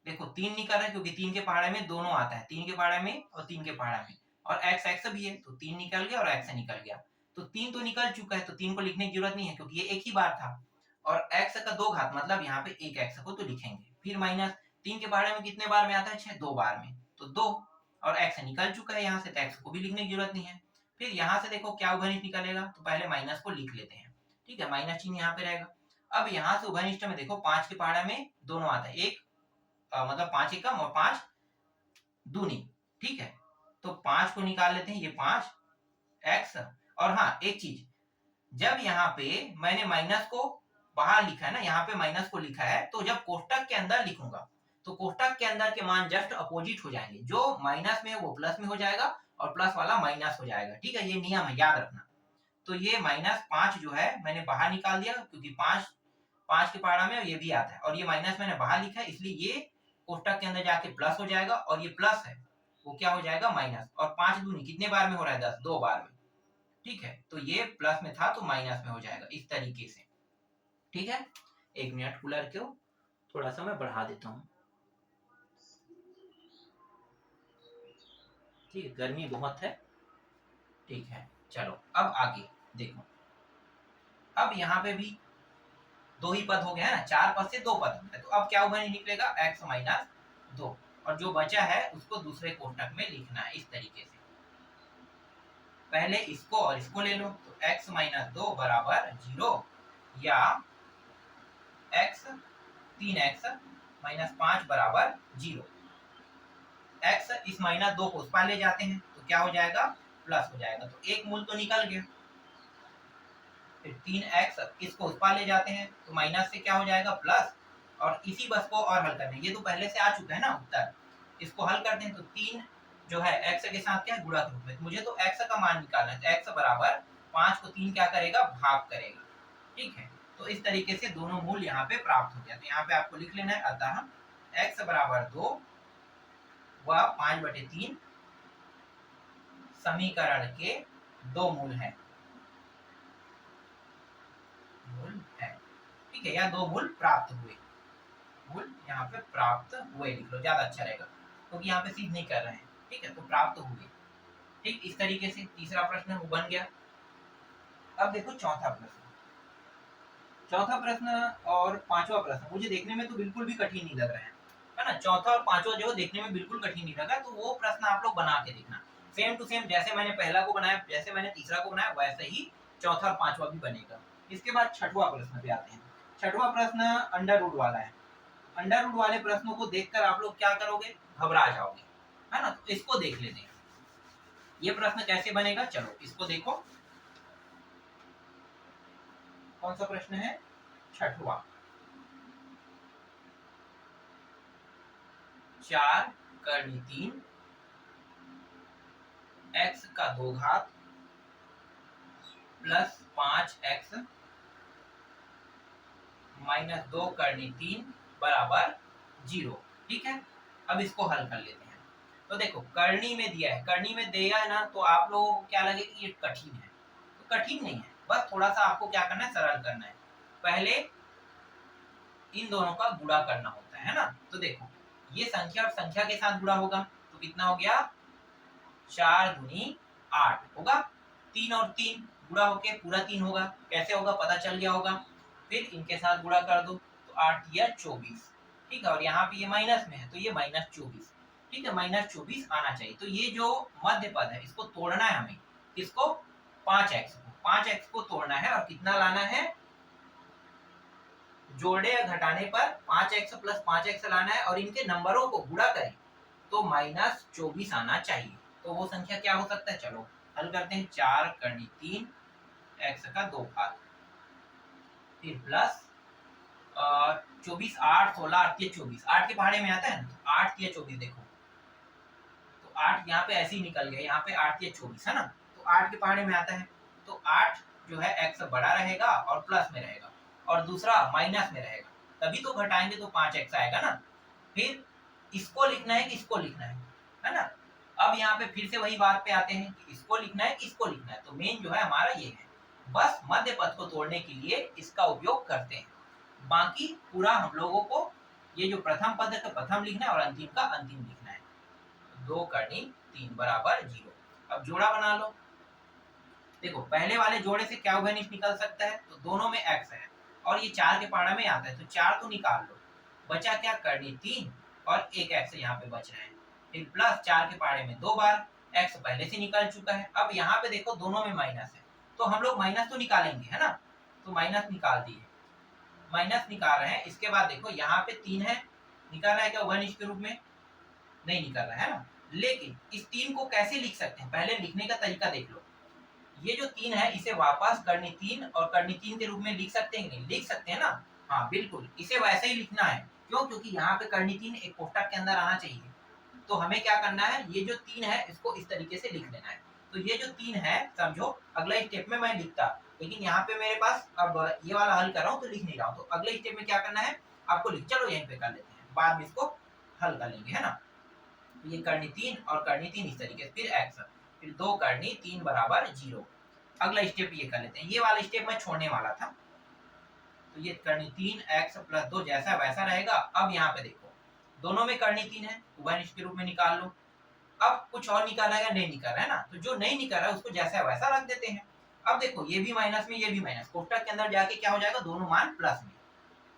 देखो 3 निकल रहा है, क्योंकि 3 के पहाड़े में दोनों आता है, 3 के पहाड़े में और 3 के पहाड़े में, और x भी है, तो 3 निकल गया और x निकल गया, तो 3 तो निकल चुका है, तो 3 को लिखने की जरूरत नहीं है, क्योंकि ये एक ही बार था, और x का 2 घात मतलब यहाँ पे 1x को तो लिखेंगे, फिर माइनस 3 के पहाड़े में कितने बार में आता है, 6 2 बार में, तो 2, और x निकल चुका है यहाँ से, तो x को भी लिखने की जरूरत नहीं है। फिर यहाँ से देखो क्या उभयनिष्ठ निकलेगा, तो पहले माइनस को लिख लेते हैं, ठीक है, माइनस चिन्ह यहाँ पे रहेगा। अब यहाँ से उभयनिष्ठ में देखो 5 के पहाड़े में दोनों आता है, एक मतलब 5 एकम और 5 दूनी, ठीक है, तो 5 को निकाल लेते हैं, ये 5x, और हाँ एक चीज, जब यहाँ पे मैंने माइनस को बाहर लिखा है ना, यहाँ पे माइनस को लिखा है, तो जब कोष्टक के अंदर लिखूंगा तो कोष्टक के अंदर के मान जस्ट अपोजिट हो जाएंगे, जो माइनस में है वो प्लस में हो जाएगा, और प्लस वाला माइनस हो जाएगा, ठीक है, ये नियम है, याद रखना। तो ये -5 जो है मैंने बाहर निकाल दिया, क्योंकि 5 के पहाड़ा में ये भी आता है, और ये माइनस मैंने बाहर लिखा है, इसलिए ये कोष्टक के अंदर जाके प्लस हो जाएगा, और ये प्लस है वो क्या हो जाएगा, माइनस, और 5 दूनी कितने बार में हो रहा है, 10 2 बार में, ठीक है, तो ये प्लस में था तो माइनस में हो जाएगा, इस तरीके से। ठीक है, 1 मिनट कूलर को थोड़ा सा मैं बढ़ा देता हूँ, ठीक है, गर्मी बहुत है। ठीक है, चलो अब आगे देखो, अब यहाँ पे भी 2 ही पद हो गया है ना, 4 पद से 2 पद है, तो अब क्या उभयनिष्ठ निकलेगा, x - 2, और जो बचा है उसको दूसरे कोष्टक में लिखना है, इस तरीके से, पहले इसको और इसको ले लो, तो x - 2 बराबर 0, या x 3x - 5 बराबर 0। x इस -2 को उस पार ले जाते हैं तो क्या हो जाएगा, प्लस हो जाएगा, तो एक मूल तो निकल गया, फिर 3x इसको उस पार ले जाते हैं तो माइनस से क्या हो जाएगा, प्लस, और इसी बस को और हल करना है, ये तो पहले से आ चुका है ना उत्तर, इसको हल करते हैं, तो 3 जो है x के साथ क्या है, गुणा के रूप में, मुझे तो x का मान निकालना है, तो x बराबर 5 को 3 क्या करेगा, भाग करेगा, ठीक है, तो इस तरीके से दोनों मूल यहाँ पे प्राप्त हो गया, तो यहाँ पे आपको लिख लेना है, अतः x बराबर 2 व 5/3 समीकरण के 2 मूल है, मूल है, ठीक है, या 2 मूल प्राप्त हुए, मूल यहाँ पे प्राप्त हुए लिख लो, ज्यादा अच्छा रहेगा, क्योंकि यहाँ पे सिद्ध नहीं कर रहे हैं, ठीक है, तो प्राप्त हुए। ठीक इस तरीके से तीसरा प्रश्न वो बन गया। अब देखो चौथा प्रश्न। चौथा प्रश्न और पांचवा प्रश्न मुझे देखने में तो बिल्कुल भी कठिन नहीं लग रहा है ना। चौथा और पांचवा जो देखने में बिल्कुल कठिन नहीं लगा, तो वो प्रश्न आप लोग बना के देखना सेम टू सेम, जैसे मैंने पहला को बनाया, जैसे मैंने तीसरा को बनाया, वैसे ही चौथा और पांचवा भी बनेगा। इसके बाद छठवां प्रश्न पे आते हैं। छठवां प्रश्न अंडर रूट वाला है। अंडर रूट वाले प्रश्नों को देखकर आप लोग क्या करोगे, घबरा जाओगे, है ना। तो इसको देख लेते हैं, ये प्रश्न कैसे बनेगा। चलो इसको देखो, कौन सा प्रश्न है, छठवां। 4 करनी 3 x का 2 घात प्लस 5x माइनस 2 करनी 3 बराबर 0। ठीक है, अब इसको हल कर लेते हैं। तो देखो करनी में दिया है, करनी में दिया है ना, तो आप लोगों को क्या लगे कि ये कठिन है, तो कठिन नहीं है, बस थोड़ा सा आपको क्या करना है, सरल करना है। पहले इन दोनों का गुणा करना होता है ना। तो देखो ये संख्या और संख्या के साथ गुणा होगा, तो कितना हो गया, 4 दूनी 8 होगा। 3 और 3 गुणा होके पूरा 3 होगा, कैसे होगा पता चल गया होगा। फिर इनके साथ गुणा कर दो, तो 8 या 24। ठीक है, और यहाँ पे ये माइनस में है, तो ये -24। ठीक है, -24 आना चाहिए। तो ये जो मध्य पद है इसको तोड़ना है हमें, किसको, 5x को। 5x को तोड़ना है और कितना लाना है, जोड़े या घटाने पर 5x प्लस 5x लाना है, और इनके नंबरों को गुणा करें तो -24 आना चाहिए। तो वो संख्या क्या हो सकता है, चलो हल करते हैं। 4 करनी 3 x का 2 घात, फिर प्लस 24, 8, 16, 8 या 24, 8 के पहाड़े में आता है ना, 8 या 24 देखो, तो 8 यहाँ पे ऐसे ही निकल गया, यहाँ पे 8 या 24 है ना, तो 8 के पहाड़े में आता है, तो 8 जो है x बड़ा रहेगा और प्लस में रहेगा, और दूसरा माइनस में रहेगा, तभी तो घटाएंगे तो 5x आएगा ना। फिर इसको लिखना है कि इसको लिखना है ना। अब यहाँ पे फिर से वही बात पे आते हैं कि इसको लिखना है कि इसको लिखना है, तो मेन जो है हमारा ये है, बस मध्य पद को तोड़ने के लिए इसका उपयोग करते हैं। बाकी पूरा हम लोगों को ये जो प्रथम पद है तो प्रथम लिखना है और अंतिम का अंतिम लिखना है। 2 करनी 3 बराबर 0। अब जोड़ा बना लो। देखो पहले वाले जोड़े से क्या उभयनिष्ठ निकल सकता है, तो दोनों में x है और ये 4 के पाड़ा में आता है, तो 4 तो निकाल लो, बचा क्या, करनी 3 और एक x यहाँ पे बच रहा है। फिर प्लस 4 के पाड़े में 2 बार, x पहले से निकल चुका है। अब यहाँ पे देखो दोनों में माइनस है, तो हम लोग माइनस तो निकालेंगे, है ना। तो माइनस निकाल दिए, माइनस निकाल रहे हैं। इसके बाद देखो यहाँ पे 3 है, निकाल रहा है क्या उभयनिष्ठ के रूप में, नहीं निकल रहा है ना। लेकिन इस 3 को कैसे लिख सकते हैं, पहले लिखने का तरीका देख लो। ये जो 3 है इसे वापस करनी 3 और करनी 3 के रूप में लिख सकते हैं, नहीं लिख सकते हैं ना। हाँ बिल्कुल, इसे वैसे ही लिखना है। क्यों, क्योंकि यहाँ पे करनी 3 एक कोष्ठक के अंदर आना चाहिए। तो हमें क्या करना है, ये जो 3 है इसको इस तरीके से लिख देना है। तो ये जो 3 है, समझो अगला स्टेप में मैं लिखता, लेकिन यहाँ पे मेरे पास अब ये वाला हल कर रहा हूँ तो लिख नहीं रहा हूँ। तो अगले स्टेप में क्या करना है आपको, लिख, चलो यहीं पे कर लेते हैं, बाद में इसको हल कर लेंगे, है ना। तो ये करनी 3 और करनी 3 इस तरीके से, फिर x, फिर 2 करनी 3 बराबर 0। अगला स्टेप ये कर लेते हैं, ये वाला स्टेप मैं छोड़ने वाला था। तो ये करनी 3x प्लस 2 जैसा वैसा रहेगा। अब यहाँ पे देखो दोनों में करनी 3 है, उभयनिष्ठ के रूप में निकाल लो। अब कुछ और निकाला है, नहीं निकाल रहा है ना, तो जो नहीं निकाल रहा है उसको जैसा वैसा रख देते हैं। अब देखो ये भी माइनस में, ये भी माइनस, कोष्ठक के अंदर जाके क्या हो जाएगा, दोनों मान प्लस में।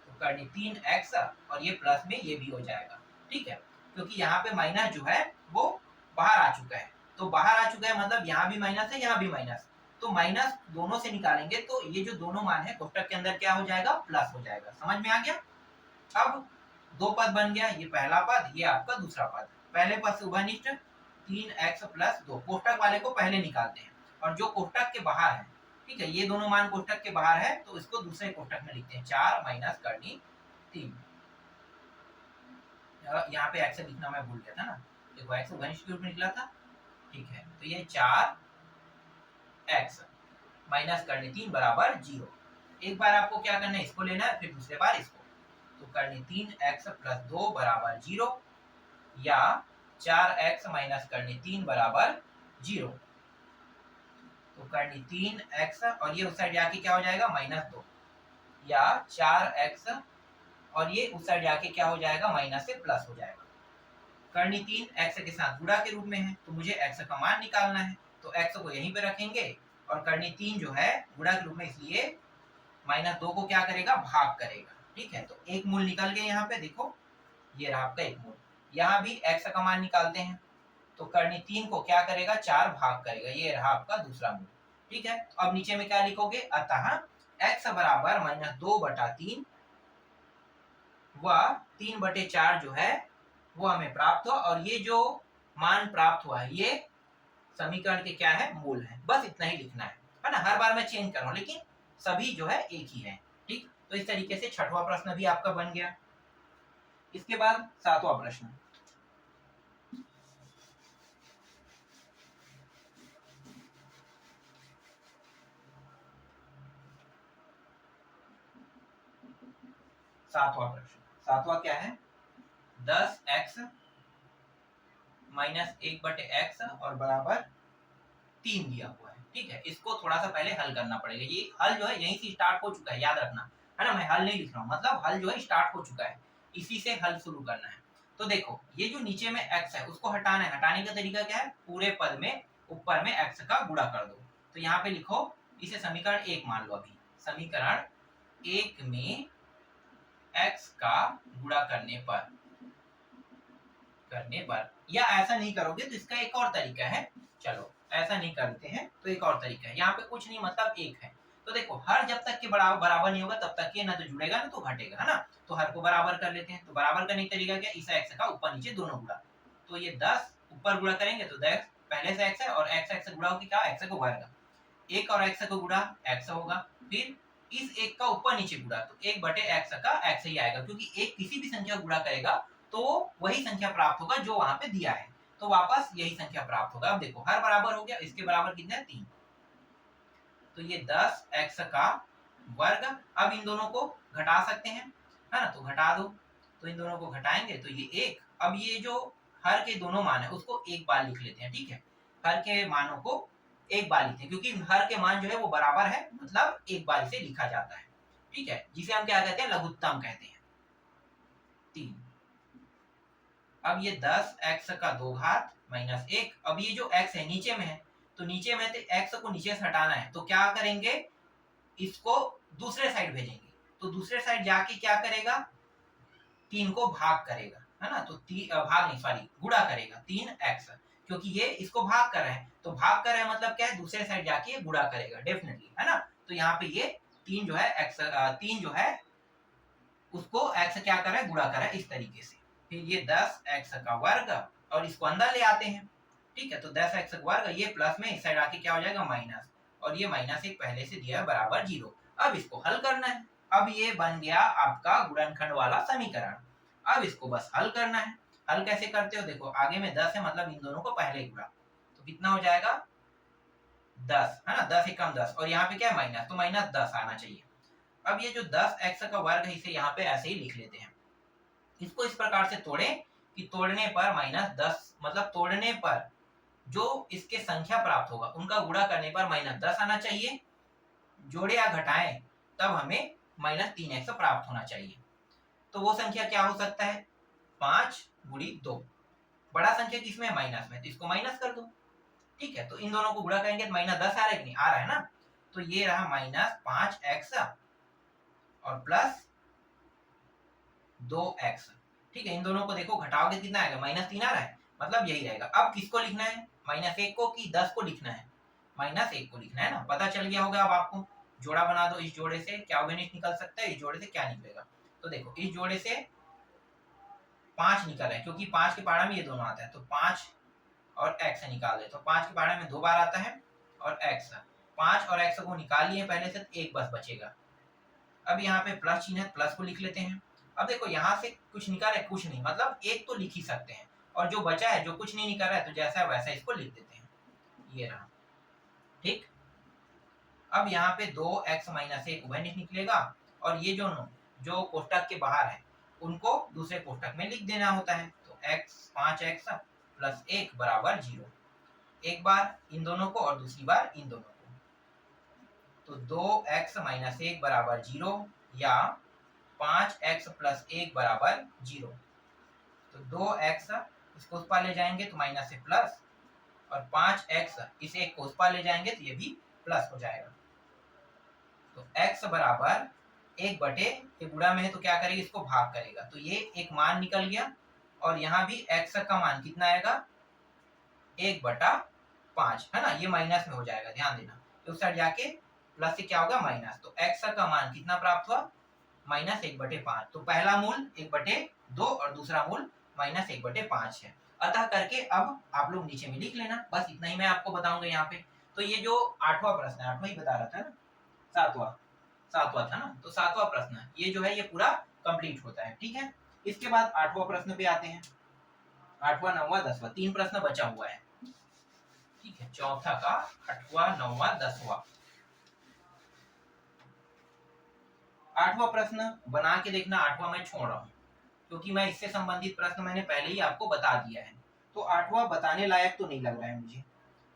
तो करनी 3x और ये प्लस में ये भी हो जाएगा। ठीक है, क्योंकि यहाँ पे माइनस जो है वो बाहर आ चुका है, तो बाहर आ चुका है मतलब यहाँ भी माइनस है, यहाँ भी माइनस, तो माइनस दोनों से निकालेंगे तो ये जो दोनों मान है कोष्ठक के अंदर क्या हो जाएगा, प्लस हो जाएगा। समझ में आ गया। अब दो पद बन गया, ये पहला पद, ये आपका दूसरा पद। पहले पद से उभयनिष्ठ 3x प्लस 2, कोष्ठक वाले को पहले निकालते हैं, और जो कोष्ठक के बाहर है, ठीक है, ये दोनों मान कोष्ठक के बाहर है तो इसको दूसरे कोष्ठक में लिखते हैं, 4 माइनस करनी 3। यहाँ पे x लिखना मैं भूल गया था ना, देखो x उभयनिष्ठ के रूप में निकला था। ठीक है, तो ये 4x माइनस करनी 3 बराबर 0। एक बार आपको क्या करना है, इसको लेना है, फिर दूसरे बार इसको। तो करनी 3x प्लस 2 बराबर 0, या 4x माइनस करनी 3 बराबर 0। तो करनी 3x और ये उस साइड जाके क्या हो जाएगा, -2, या 4x और ये उस साइड जाके क्या हो जाएगा, माइनस से प्लस हो जाएगा। करनी 3 x के साथ गुणा के रूप में है, तो मुझे x का मान निकालना है, तो x को यहीं पे रखेंगे और करनी 3 जो है गुणा के रूप में, इसलिए -2 को क्या करेगा, भाग करेगा। ठीक है, तो एक मूल निकल गया यहाँ पे, देखो ये रहा आपका एक मूल। यहाँ भी x का मान निकालते हैं, तो करनी 3 को क्या करेगा, 4 भाग करेगा, ये रहा आपका दूसरा मूल। ठीक है, तो अब नीचे में क्या लिखोगे, अतः x बराबर -2/3 व 3/4 जो है वो हमें प्राप्त हुआ, और ये जो मान प्राप्त हुआ है ये समीकरण के क्या है, मूल है। बस इतना ही लिखना है ना। हर बार मैं चेंज कर रहा हूँ लेकिन सभी जो है एक ही है। ठीक, तो इस तरीके से छठवां प्रश्न भी आपका बन गया। इसके बाद सातवां प्रश्न, सातवां क्या है, 10x - 1/x और बराबर 3 दिया हुआ है। ठीक है, इसको थोड़ा सा पहले हल करना पड़ेगा। ये हल जो है यहीं से स्टार्ट हो चुका है, याद रखना है ना। मैं हल नहीं लिख रहा हूँ, मतलब हल जो है स्टार्ट हो चुका है, इसी से हल शुरू करना है। तो देखो ये जो नीचे में x है उसको हटाना है। हटाने का तरीका क्या है, पूरे पद में ऊपर में x का गुणा कर दो। तो यहाँ पे लिखो, इसे समीकरण 1 मान लो। अभी समीकरण 1 में x का गुणा करने पर, या ऐसा नहीं करोगे तो इसका एक और तरीका है। चलो ऐसा नहीं करते हैं, तो एक और तरीका है। यहाँ पे कुछ नहीं, मतलब एक है। तो देखो हर जब तक के बराबर नहीं होगा तब तक ये ना तो जुड़ेगा ना तो घटेगा, है ना। तो हर को बराबर कर लेते हैं। तो बराबर करने का तरीका क्या, इस x का ऊपर नीचे दोनों गुणा। तो ये 10 ऊपर गुणा करेंगे तो 10 पहले से x है, और x से गुणा होगी क्या, x को वर्ग। एक और x को गुणा x होगा, फिर इस एक का ऊपर नीचे गुणा, तो 1/x का x ही आएगा, क्योंकि एक किसी भी संख्या को गुणा करेगा तो वही संख्या प्राप्त होगा जो वहां पे दिया है, तो वापस यही संख्या प्राप्त होगा। अब देखो हर बराबर हो गया, इसके बराबर कितना है, 3। तो ये 10x का वर्ग। अब इन दोनों को घटा सकते हैं, है ना, तो घटा दो। तो इन दोनों को घटाएंगे तो ये 1। अब ये जो हर के दोनों मान है उसको एक बार लिख लेते हैं। ठीक है, हर के मानों को एक बार लिखते हैं, क्योंकि हर के मान जो है वो बराबर है, मतलब एक बार इसे लिखा जाता है। ठीक है, जिसे हम क्या कहते हैं, लघुत्तम कहते हैं, 3। अब ये 10x का 2 घात -1। अब ये जो x है नीचे में है, तो नीचे में तो x को नीचे से हटाना है, तो क्या करेंगे, इसको दूसरे साइड भेजेंगे। तो दूसरे साइड जाके क्या करेगा, 3 को भाग करेगा, है ना। तो भाग नहीं, सॉरी, गुणा करेगा 3x, क्योंकि ये इसको भाग कर रहे हैं, तो भाग कर रहे हैं मतलब क्या है, दूसरे साइड जाके ये गुणा करेगा डेफिनेटली, है ना। तो यहाँ पे ये 3 जो है x, 3 जो है उसको x क्या कर रहा है, गुणा कर रहा है, इस तरीके से। फिर ये 10x का वर्ग, और इसको अंदर ले आते हैं। ठीक है, तो 10x का वर्ग, ये प्लस में इस साइड आके क्या हो जाएगा, माइनस, और ये -1 पहले से दिया है बराबर 0। अब इसको हल करना है। अब ये बन गया आपका गुणनखंड वाला समीकरण। अब इसको बस हल करना है। हल कैसे करते हो, देखो आगे में 10 है, मतलब इन दोनों को पहले गुणा, तो कितना हो जाएगा, 10, है ना। 10 एकम 10, और यहाँ पे क्या है, माइनस, तो -10 आना चाहिए। अब ये जो 10x का वर्ग है इसे यहाँ पे ऐसे ही लिख लेते हैं। इसको इस प्रकार से तोड़ें कि तोड़ने पर -10, मतलब तोड़ने पर जो इसके संख्या प्राप्त होगा उनका गुणा करने पर -10 आना चाहिए। जोड़े या घटाएं तब हमें -3x प्राप्त होना चाहिए। तो वो संख्या क्या हो सकता है, 5 गुणी 2। बड़ा संख्या किसमें है, माइनस में, तो इसको माइनस कर दो। ठीक है, तो इन दोनों को गुणा करेंगे तो -10 आ रहा है कि नहीं, आ रहा है ना। तो ये रहा -5x और प्लस 2x। ठीक है, इन दोनों को देखो घटाओगे कितना आएगा, -3 आ रहा है, मतलब यही रहेगा। अब किसको लिखना है, -1 को कि 10 को लिखना है, -1 को लिखना है ना। पता चल गया होगा अब आपको। जोड़ा बना दो, इस जोड़े से क्या अवनिश निकल सकता है, इस जोड़े से क्या निकलेगा। तो देखो इस जोड़े से 5 निकल रहा है, क्योंकि 5 के पहाड़ा में ये दोनों आता है, तो 5 और x निकाल दे, तो 5 के पहाड़े में 2 बार आता है, और x 5 और x को निकाल लिए पहले से, एक बस बचेगा। अब यहाँ पे प्लस चिन्ह है, प्लस को लिख लेते हैं। अब देखो यहाँ से कुछ निकाल है, कुछ नहीं, मतलब एक तो लिख ही सकते हैं, और जो बचा है, जो कुछ नहीं निकल रहा है, तो जैसा है वैसा इसको लिख देते हैं, ये रहा। ठीक, अब यहाँ पे 2x - 1 उभयनिष्ठ निकलेगा, और ये जो कोष्टक के बाहर है उनको दूसरे कोष्टक में लिख देना होता है। तो 5x + 1 = 0। एक बार इन दोनों को और दूसरी बार इन दोनों को, तो 2x - 1 = 0, या 5x + 1 = 0। तो 2x इसको उस पार ले जाएंगे तो माइनस से प्लस, और 5x इस एक को उस पार ले जाएंगे तो ये भी प्लस हो जाएगा। तो x बराबर 1/, ये गुणा में है तो क्या करेगा, इसको भाग करेगा, तो ये एक मान निकल गया, और यहाँ भी x का मान कितना आएगा, 1/5 है ना, ये माइनस में हो जाएगा, ध्यान देना, तो उस साइड जाके प्लस से क्या होगा माइनस, तो x का मान कितना प्राप्त हुआ, -1/5। तो पहला मूल 1/2 और दूसरा मूल -1/5 है। अतः करके अब आप लोग नीचे में लिख लेना, बस इतना ही मैं आपको बताऊंगा यहाँ पे। तो ये जो 8वां प्रश्न है, 8वां ही बता रहा था ना, 7वां था ना, तो 7वां प्रश्न ये जो है ये पूरा कंप्लीट होता है। ठीक है, इसके बाद 8वां प्रश्न पे आते हैं। 8वां 9वां 10वां 3 प्रश्न बचा हुआ है। ठीक है, चौथा का 8वां 9वां 10वां। 8वां प्रश्न बना के देखना, 8वां मैं छोड़ रहा हूँ क्योंकि मैं इससे संबंधित प्रश्न मैंने पहले ही आपको बता दिया है, तो 8वां बताने लायक तो नहीं लग रहा है मुझे।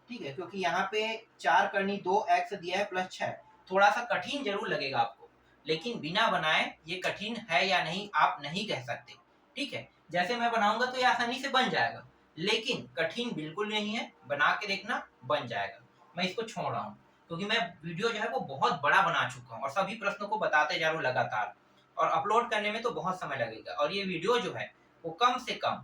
ठीक है, क्योंकि यहाँ पे 4 करनी 2x दिया है प्लस 6, थोड़ा सा कठिन जरूर लगेगा आपको, लेकिन बिना बनाए ये कठिन है या नहीं आप नहीं कह सकते। ठीक है, जैसे मैं बनाऊंगा तो ये आसानी से बन जाएगा, लेकिन कठिन बिल्कुल नहीं है, बना के देखना बन जाएगा। मैं इसको छोड़ रहा हूँ क्योंकि मैं वीडियो जो है वो बहुत बड़ा बना चुका हूँ और सभी प्रश्नों को बताते जा रहा हूँ लगातार, और अपलोड करने में तो बहुत समय लगेगा, और ये वीडियो जो है वो कम से कम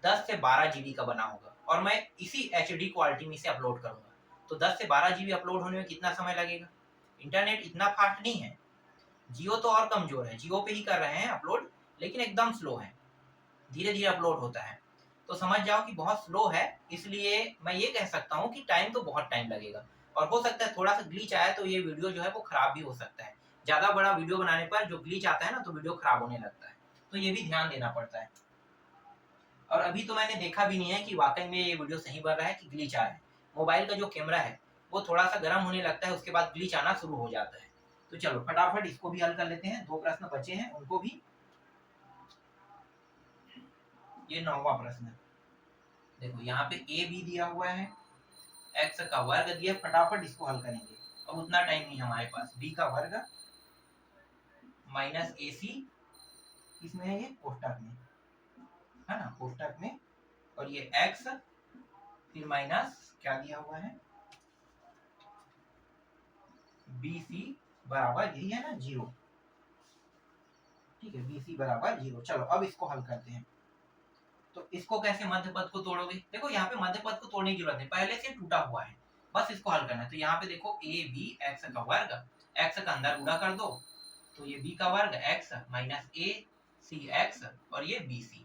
10 से 12 जीबी का बना होगा, और मैं इसी HD क्वालिटी में इसे अपलोड करूंगा, तो 10 से 12 जीबी अपलोड होने में कितना समय लगेगा। इंटरनेट इतना फास्ट नहीं है, जियो तो और कमजोर है, जियो पे ही कर रहे हैं अपलोड, लेकिन एकदम स्लो है, धीरे धीरे अपलोड होता है, तो समझ जाओ कि बहुत स्लो है। इसलिए मैं ये कह सकता हूँ कि टाइम तो बहुत टाइम लगेगा, और हो सकता है थोड़ा सा ग्लिच आया तो ये वीडियो जो है वो खराब भी हो सकता है। ज्यादा बड़ा वीडियो बनाने पर जो ग्लिच आता है ना, तो वीडियो खराब होने लगता है, तो ये भी ध्यान देना पड़ता है। और अभी तो मैंने देखा भी नहीं है कि वाकई में ये वीडियो सही बन रहा है कि ग्लिच आ रहा है। मोबाइल का जो कैमरा है वो थोड़ा सा गर्म होने लगता है, उसके बाद ग्लिच आना शुरू हो जाता है। तो चलो फटाफट इसको भी हल कर लेते हैं, 2 प्रश्न बचे हैं उनको भी। ये 9वां प्रश्न है, देखो यहाँ पे a b दिया हुआ है, x का वर्ग दिया, फटाफट इसको हल करेंगे, अब उतना टाइम नहीं हमारे पास। b का वर्ग माइनस AC, किसमें है ये, कोष्टक में है ना, कोष्टक में, और ये x फिर माइनस क्या दिया हुआ है, BC बराबर यही है ना 0। ठीक है, BC बराबर 0। चलो अब इसको हल करते हैं। तो इसको कैसे मध्य पद को तोड़ोगे, देखो यहाँ पे मध्य पद को तोड़ने की जरूरत नहीं, पहले से टूटा हुआ है, बस इसको हल करना है। तो यहाँ पे देखो AB x का वर्ग, x का अंदर गुणा कर दो, तो ये b का वर्ग x माइनस AC x, और ये BC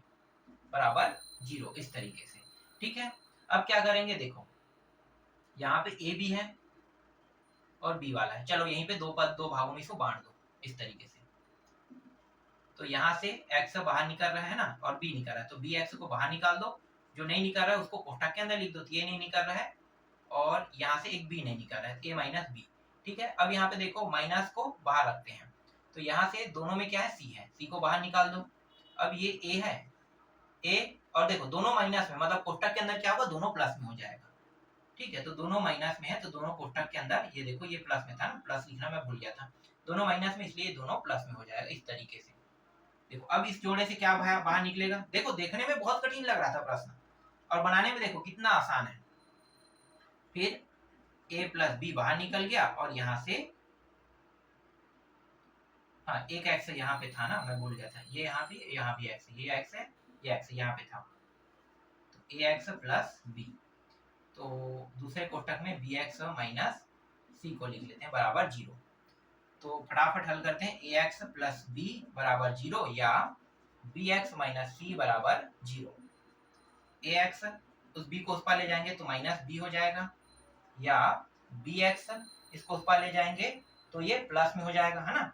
बराबर 0, इस तरीके से। ठीक है, अब क्या करेंगे, देखो यहाँ पे a भी है और b वाला है, चलो यहीं पे दो भागों में इसको बांट दो इस तरीके से। तो यहाँ से x बाहर निकल रहा है ना, और b निकल रहा है, तो bx को बाहर निकाल दो, जो नहीं निकल रहा है उसको कोष्ठक के अंदर लिख दो, तो ये नहीं निकल रहा है, और यहाँ से एक b नहीं निकल रहा है, a माइनस b। ठीक है, अब यहाँ पे देखो माइनस को बाहर रखते हैं, तो यहाँ से दोनों में क्या है, c है, c को बाहर निकाल दो। अब ये a है, a, और देखो दोनों माइनस में, मतलब कोष्ठक के अंदर क्या होगा, दोनों प्लस में हो जाएगा। ठीक है, तो दोनों माइनस में है, तो दोनों कोष्ठक के अंदर, ये देखो ये प्लस में था ना, प्लस लिखना मैं भूल गया था, दोनों माइनस में, इसलिए दोनों प्लस में हो जाएगा इस तरीके से। देखो अब इस जोड़े से क्या बाहर निकलेगा, देखो देखने में बहुत कठिन लग रहा था प्रश्न, और बनाने में देखो कितना आसान है। फिर a प्लस बी बाहर निकल गया, और यहाँ से हाँ एक x यहाँ पे था ना, मैं भूल गया था, ये यहाँ भी x, ये x है, ये x यहाँ पे था, तो ax प्लस b, तो दूसरे कोष्ठक में bx माइनस c को लिख लेते हैं बराबर 0। तो फटाफट हल करते हैं, ax प्लस b बराबर 0 या bx माइनस c बराबर 0। ax उस b को उस पार ले जाएंगे तो माइनस b हो जाएगा, या bx इसको उस पार ले जाएंगे तो ये प्लस में हो जाएगा, है ना।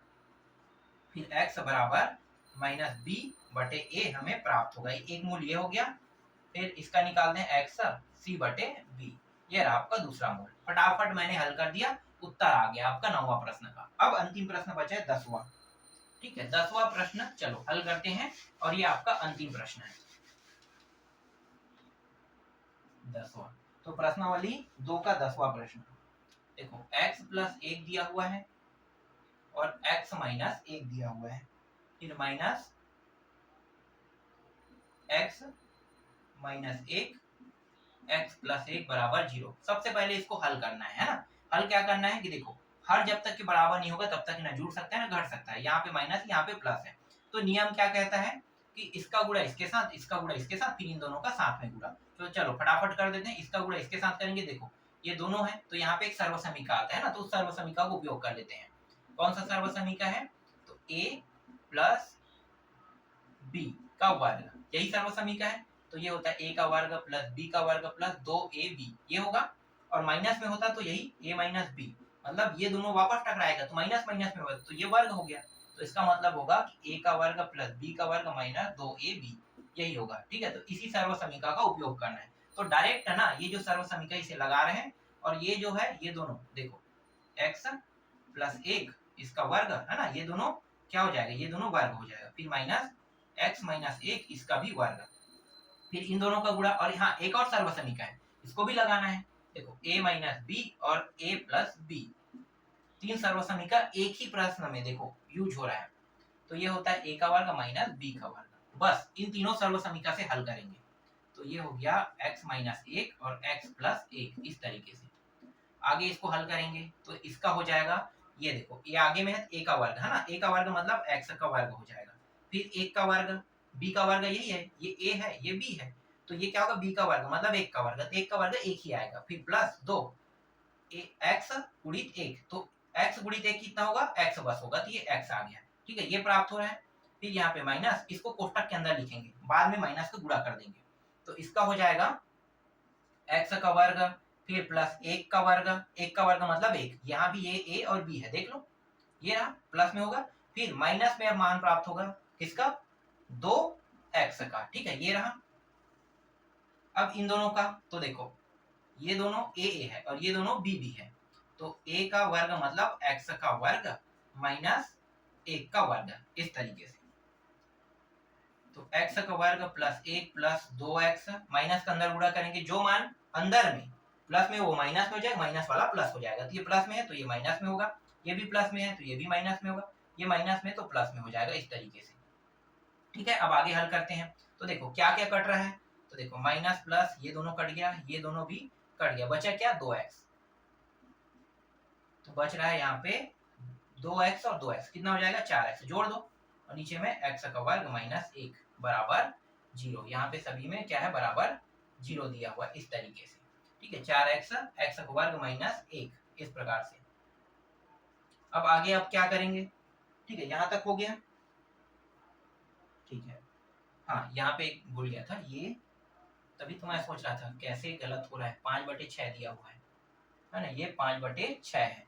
फिर x बराबर माइनस b बटे a हमें प्राप्त होगा, एक मूल ये हो गया। फिर इसका निकालते हैं x c बटे b, ये रहा आपका दूसरा मूल। फटाफट मैंने हल कर दिया, उत्तर आ गया आपका 9वां प्रश्न का। अब अंतिम प्रश्न बचा है 10वां। ठीक है, 10वां प्रश्न चलो हल करते हैं, और ये आपका अंतिम प्रश्न है 10वां। तो प्रश्नावली 2 का 10वां प्रश्न, देखो x प्लस 1 दिया हुआ है और x माइनस 1 दिया हुआ है, फिर माइनस x -1 x + 1 = 0। सबसे पहले इसको हल करना है ना। हल क्या करना है कि देखो हर जब तक के बराबर नहीं होगा तब तक ना जुड़ सकता है ना घट सकता है। यहाँ पे माइनस, यहाँ पे प्लस है। तो नियम क्या कहता है कि इसका गुणा इसके साथ, इसका गुणा इसके साथ, फिर इन दोनों का साथ में गुणा। तो चलो फटाफट कर देते हैं। इसका गुणा इसके साथ करेंगे। देखो ये दोनों है तो यहाँ पे एक सर्वसमीका आता है ना, तो उस सर्वसमीका को उपयोग कर लेते हैं। कौन सा सर्वसमीका है? तो a + b का वर्ग, यही सर्वसमीका है। तो ये होता है a का वर्ग + b का वर्ग + 2ab, ये होगा। और माइनस में होता तो यही a - b, मतलब ये दोनों वापस टकराएगा तो माइनस माइनस में होगा तो ये वर्ग हो गया। तो इसका मतलब होगा कि a का वर्ग + b का वर्ग - 2ab, यही होगा। ठीक है, तो इसी सर्वसमीका का उपयोग करना है। तो डायरेक्ट है ना, ये जो सर्वसमीका इसे लगा रहे हैं और ये जो है ये दोनों देखो x + 1 इसका वर्ग है ना, ये दोनों क्या हो जाएगा? ये दोनों वर्ग हो जाएगा। फिर -x - 1 इसका भी वर्ग, फिर इन दोनों का गुणा। और यहाँ एक और सर्वसमीका है, इसको भी लगाना है। देखो a - b और a + b, तीन सर्वसमीका एक ही प्रश्न में देखो यूज हो रहा है। तो ये होता है a का वर्ग - b का वर्ग। बस इन तीनों सर्वसमीका से हल करेंगे। तो ये हो गया x - 1 और x + 1, इस तरीके से। आगे इसको हल करेंगे तो इसका हो जाएगा, ये देखो ये आगे में है a का वर्ग है ना, a का वर्ग मतलब x का वर्ग हो जाएगा। फिर 1 का वर्ग, b का वर्ग यही है, ये a है ये b है, तो ये क्या होगा? b का वर्ग मतलब 1 का वर्ग, 1 का वर्ग 1 ही आएगा। फिर प्लस 2 x गुणित 1, तो x गुणित 1 कितना होगा? x बस होगा, तो ये x आ गया। ठीक है, ये प्राप्त हो रहा है। फिर यहाँ पे माइनस, इसको कोष्टक के अंदर लिखेंगे, बाद में माइनस का गुणा कर देंगे। तो इसका हो जाएगा x का वर्ग, फिर प्लस 1 का वर्ग, 1 का वर्ग मतलब 1, यहाँ भी ये a और b है, देख लो ये रहा, प्लस में होगा। फिर माइनस में अब मान प्राप्त होगा किसका? 2x का। ठीक है, ये रहा। अब इन दोनों का तो देखो ये दोनों a है और ये दोनों b है। तो a का वर्ग मतलब x का वर्ग माइनस 1 का वर्ग, इस तरीके से। तो x का वर्ग प्लस 1 प्लस 2x, माइनस का अंदर गुणा करेंगे, जो मान अंदर में प्लस में वो माइनस में हो जाएगा, माइनस वाला प्लस हो जाएगा। तो ये प्लस में है तो ये माइनस में होगा, ये भी प्लस में है तो ये भी माइनस में होगा, ये माइनस में तो प्लस में हो जाएगा, इस तरीके से। ठीक है, अब आगे हल करते हैं। तो देखो क्या क्या कट रहा है, तो देखो माइनस प्लस ये दोनों कट गया, ये दोनों भी कट गया, बचा क्या? 2x। तो बच रहा है यहाँ पे 2x और 2x, कितना हो जाएगा? 4x, जोड़ दो। और नीचे में x का वर्ग -1 बराबर 0, यहाँ पे सभी में क्या है? बराबर 0 दिया हुआ, इस तरीके से। ठीक है, 4x x का वर्ग -1, इस प्रकार से। अब आगे अब क्या करेंगे? ठीक है, यहाँ तक हो गया। ठीक है, हाँ यहाँ पे एक भूल गया था ये, तभी तो मैं सोच रहा था कैसे गलत हो रहा है। 5/6 दिया हुआ है ना, ये 5/6 है,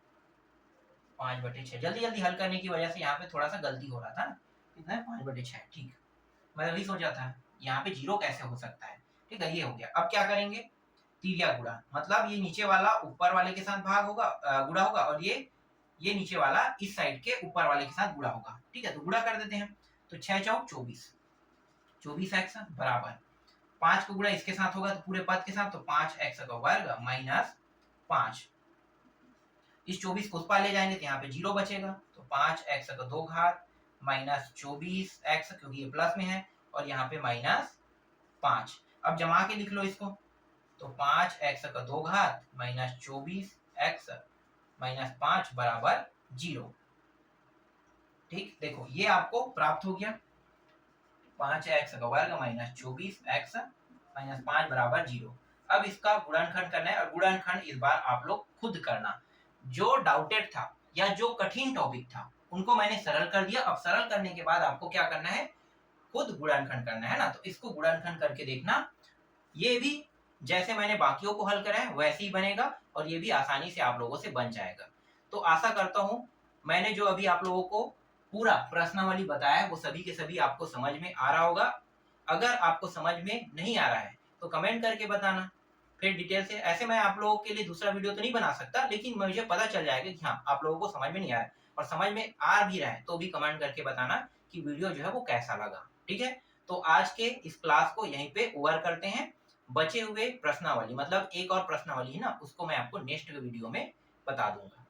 5/6। जल्दी जल्दी हल करने की वजह से यहाँ पे थोड़ा सा गलती हो रहा था ना। कितना है? 5/6। ठीक, मैं वही सोचा था यहाँ पे 0 कैसे हो सकता है। ठीक है, ये हो गया। अब क्या करेंगे? तिर्या गुणा, मतलब ये नीचे वाला ऊपर वाले के साथ भाग होगा, गुणा होगा, और ये नीचे वाला इस साइड के ऊपर वाले के साथ गुणा होगा। ठीक है, तो गुणा कर देते हैं। तो 6 चौक 24, 24x बराबर 5 को गुणा इसके साथ होगा तो पूरे पद के साथ, तो 5x का वर्ग -5। इस 24 को उस पार ले जाएंगे तो यहाँ पे 0 बचेगा, तो 5x का 2 घात -24x, क्योंकि ये प्लस में है, और यहाँ पे -5। अब जमा के लिख लो इसको, तो 5x का 2 घात -24x -5 बराबर 0। ठीक, देखो ये आपको प्राप्त हो गया, 5x का वर्ग -24x -5 बराबर 0। अब इसका गुणनखंड करना है, और गुणनखंड इस बार आप लोग खुद करना। जो डाउटेड था या जो कठिन टॉपिक था उनको मैंने सरल कर दिया। अब सरल करने के बाद आपको क्या करना है? खुद गुणनखंड करना है ना। तो इसको गुणनखंड करके देखना, ये भी जैसे मैंने बाकियों को हल करा है वैसे ही बनेगा, और ये भी आसानी से आप लोगों से बन जाएगा। तो आशा करता हूँ मैंने जो अभी आप लोगों को पूरा प्रश्नावली बताया वो सभी के सभी आपको समझ में आ रहा होगा। अगर आपको समझ में नहीं आ रहा है तो कमेंट करके बताना, फिर डिटेल से। ऐसे मैं आप लोगों के लिए दूसरा वीडियो तो नहीं बना सकता, लेकिन मुझे पता चल जाएगा कि हाँ आप लोगों को समझ में नहीं आ रहा है, और समझ में आ भी रहा है तो भी कमेंट करके बताना कि वीडियो जो है वो कैसा लगा। ठीक है, तो आज के इस क्लास को यहीं पे ओवर करते हैं। बचे हुए प्रश्नावली, मतलब एक और प्रश्नावली है ना, उसको मैं आपको नेक्स्ट वीडियो में बता दूंगा।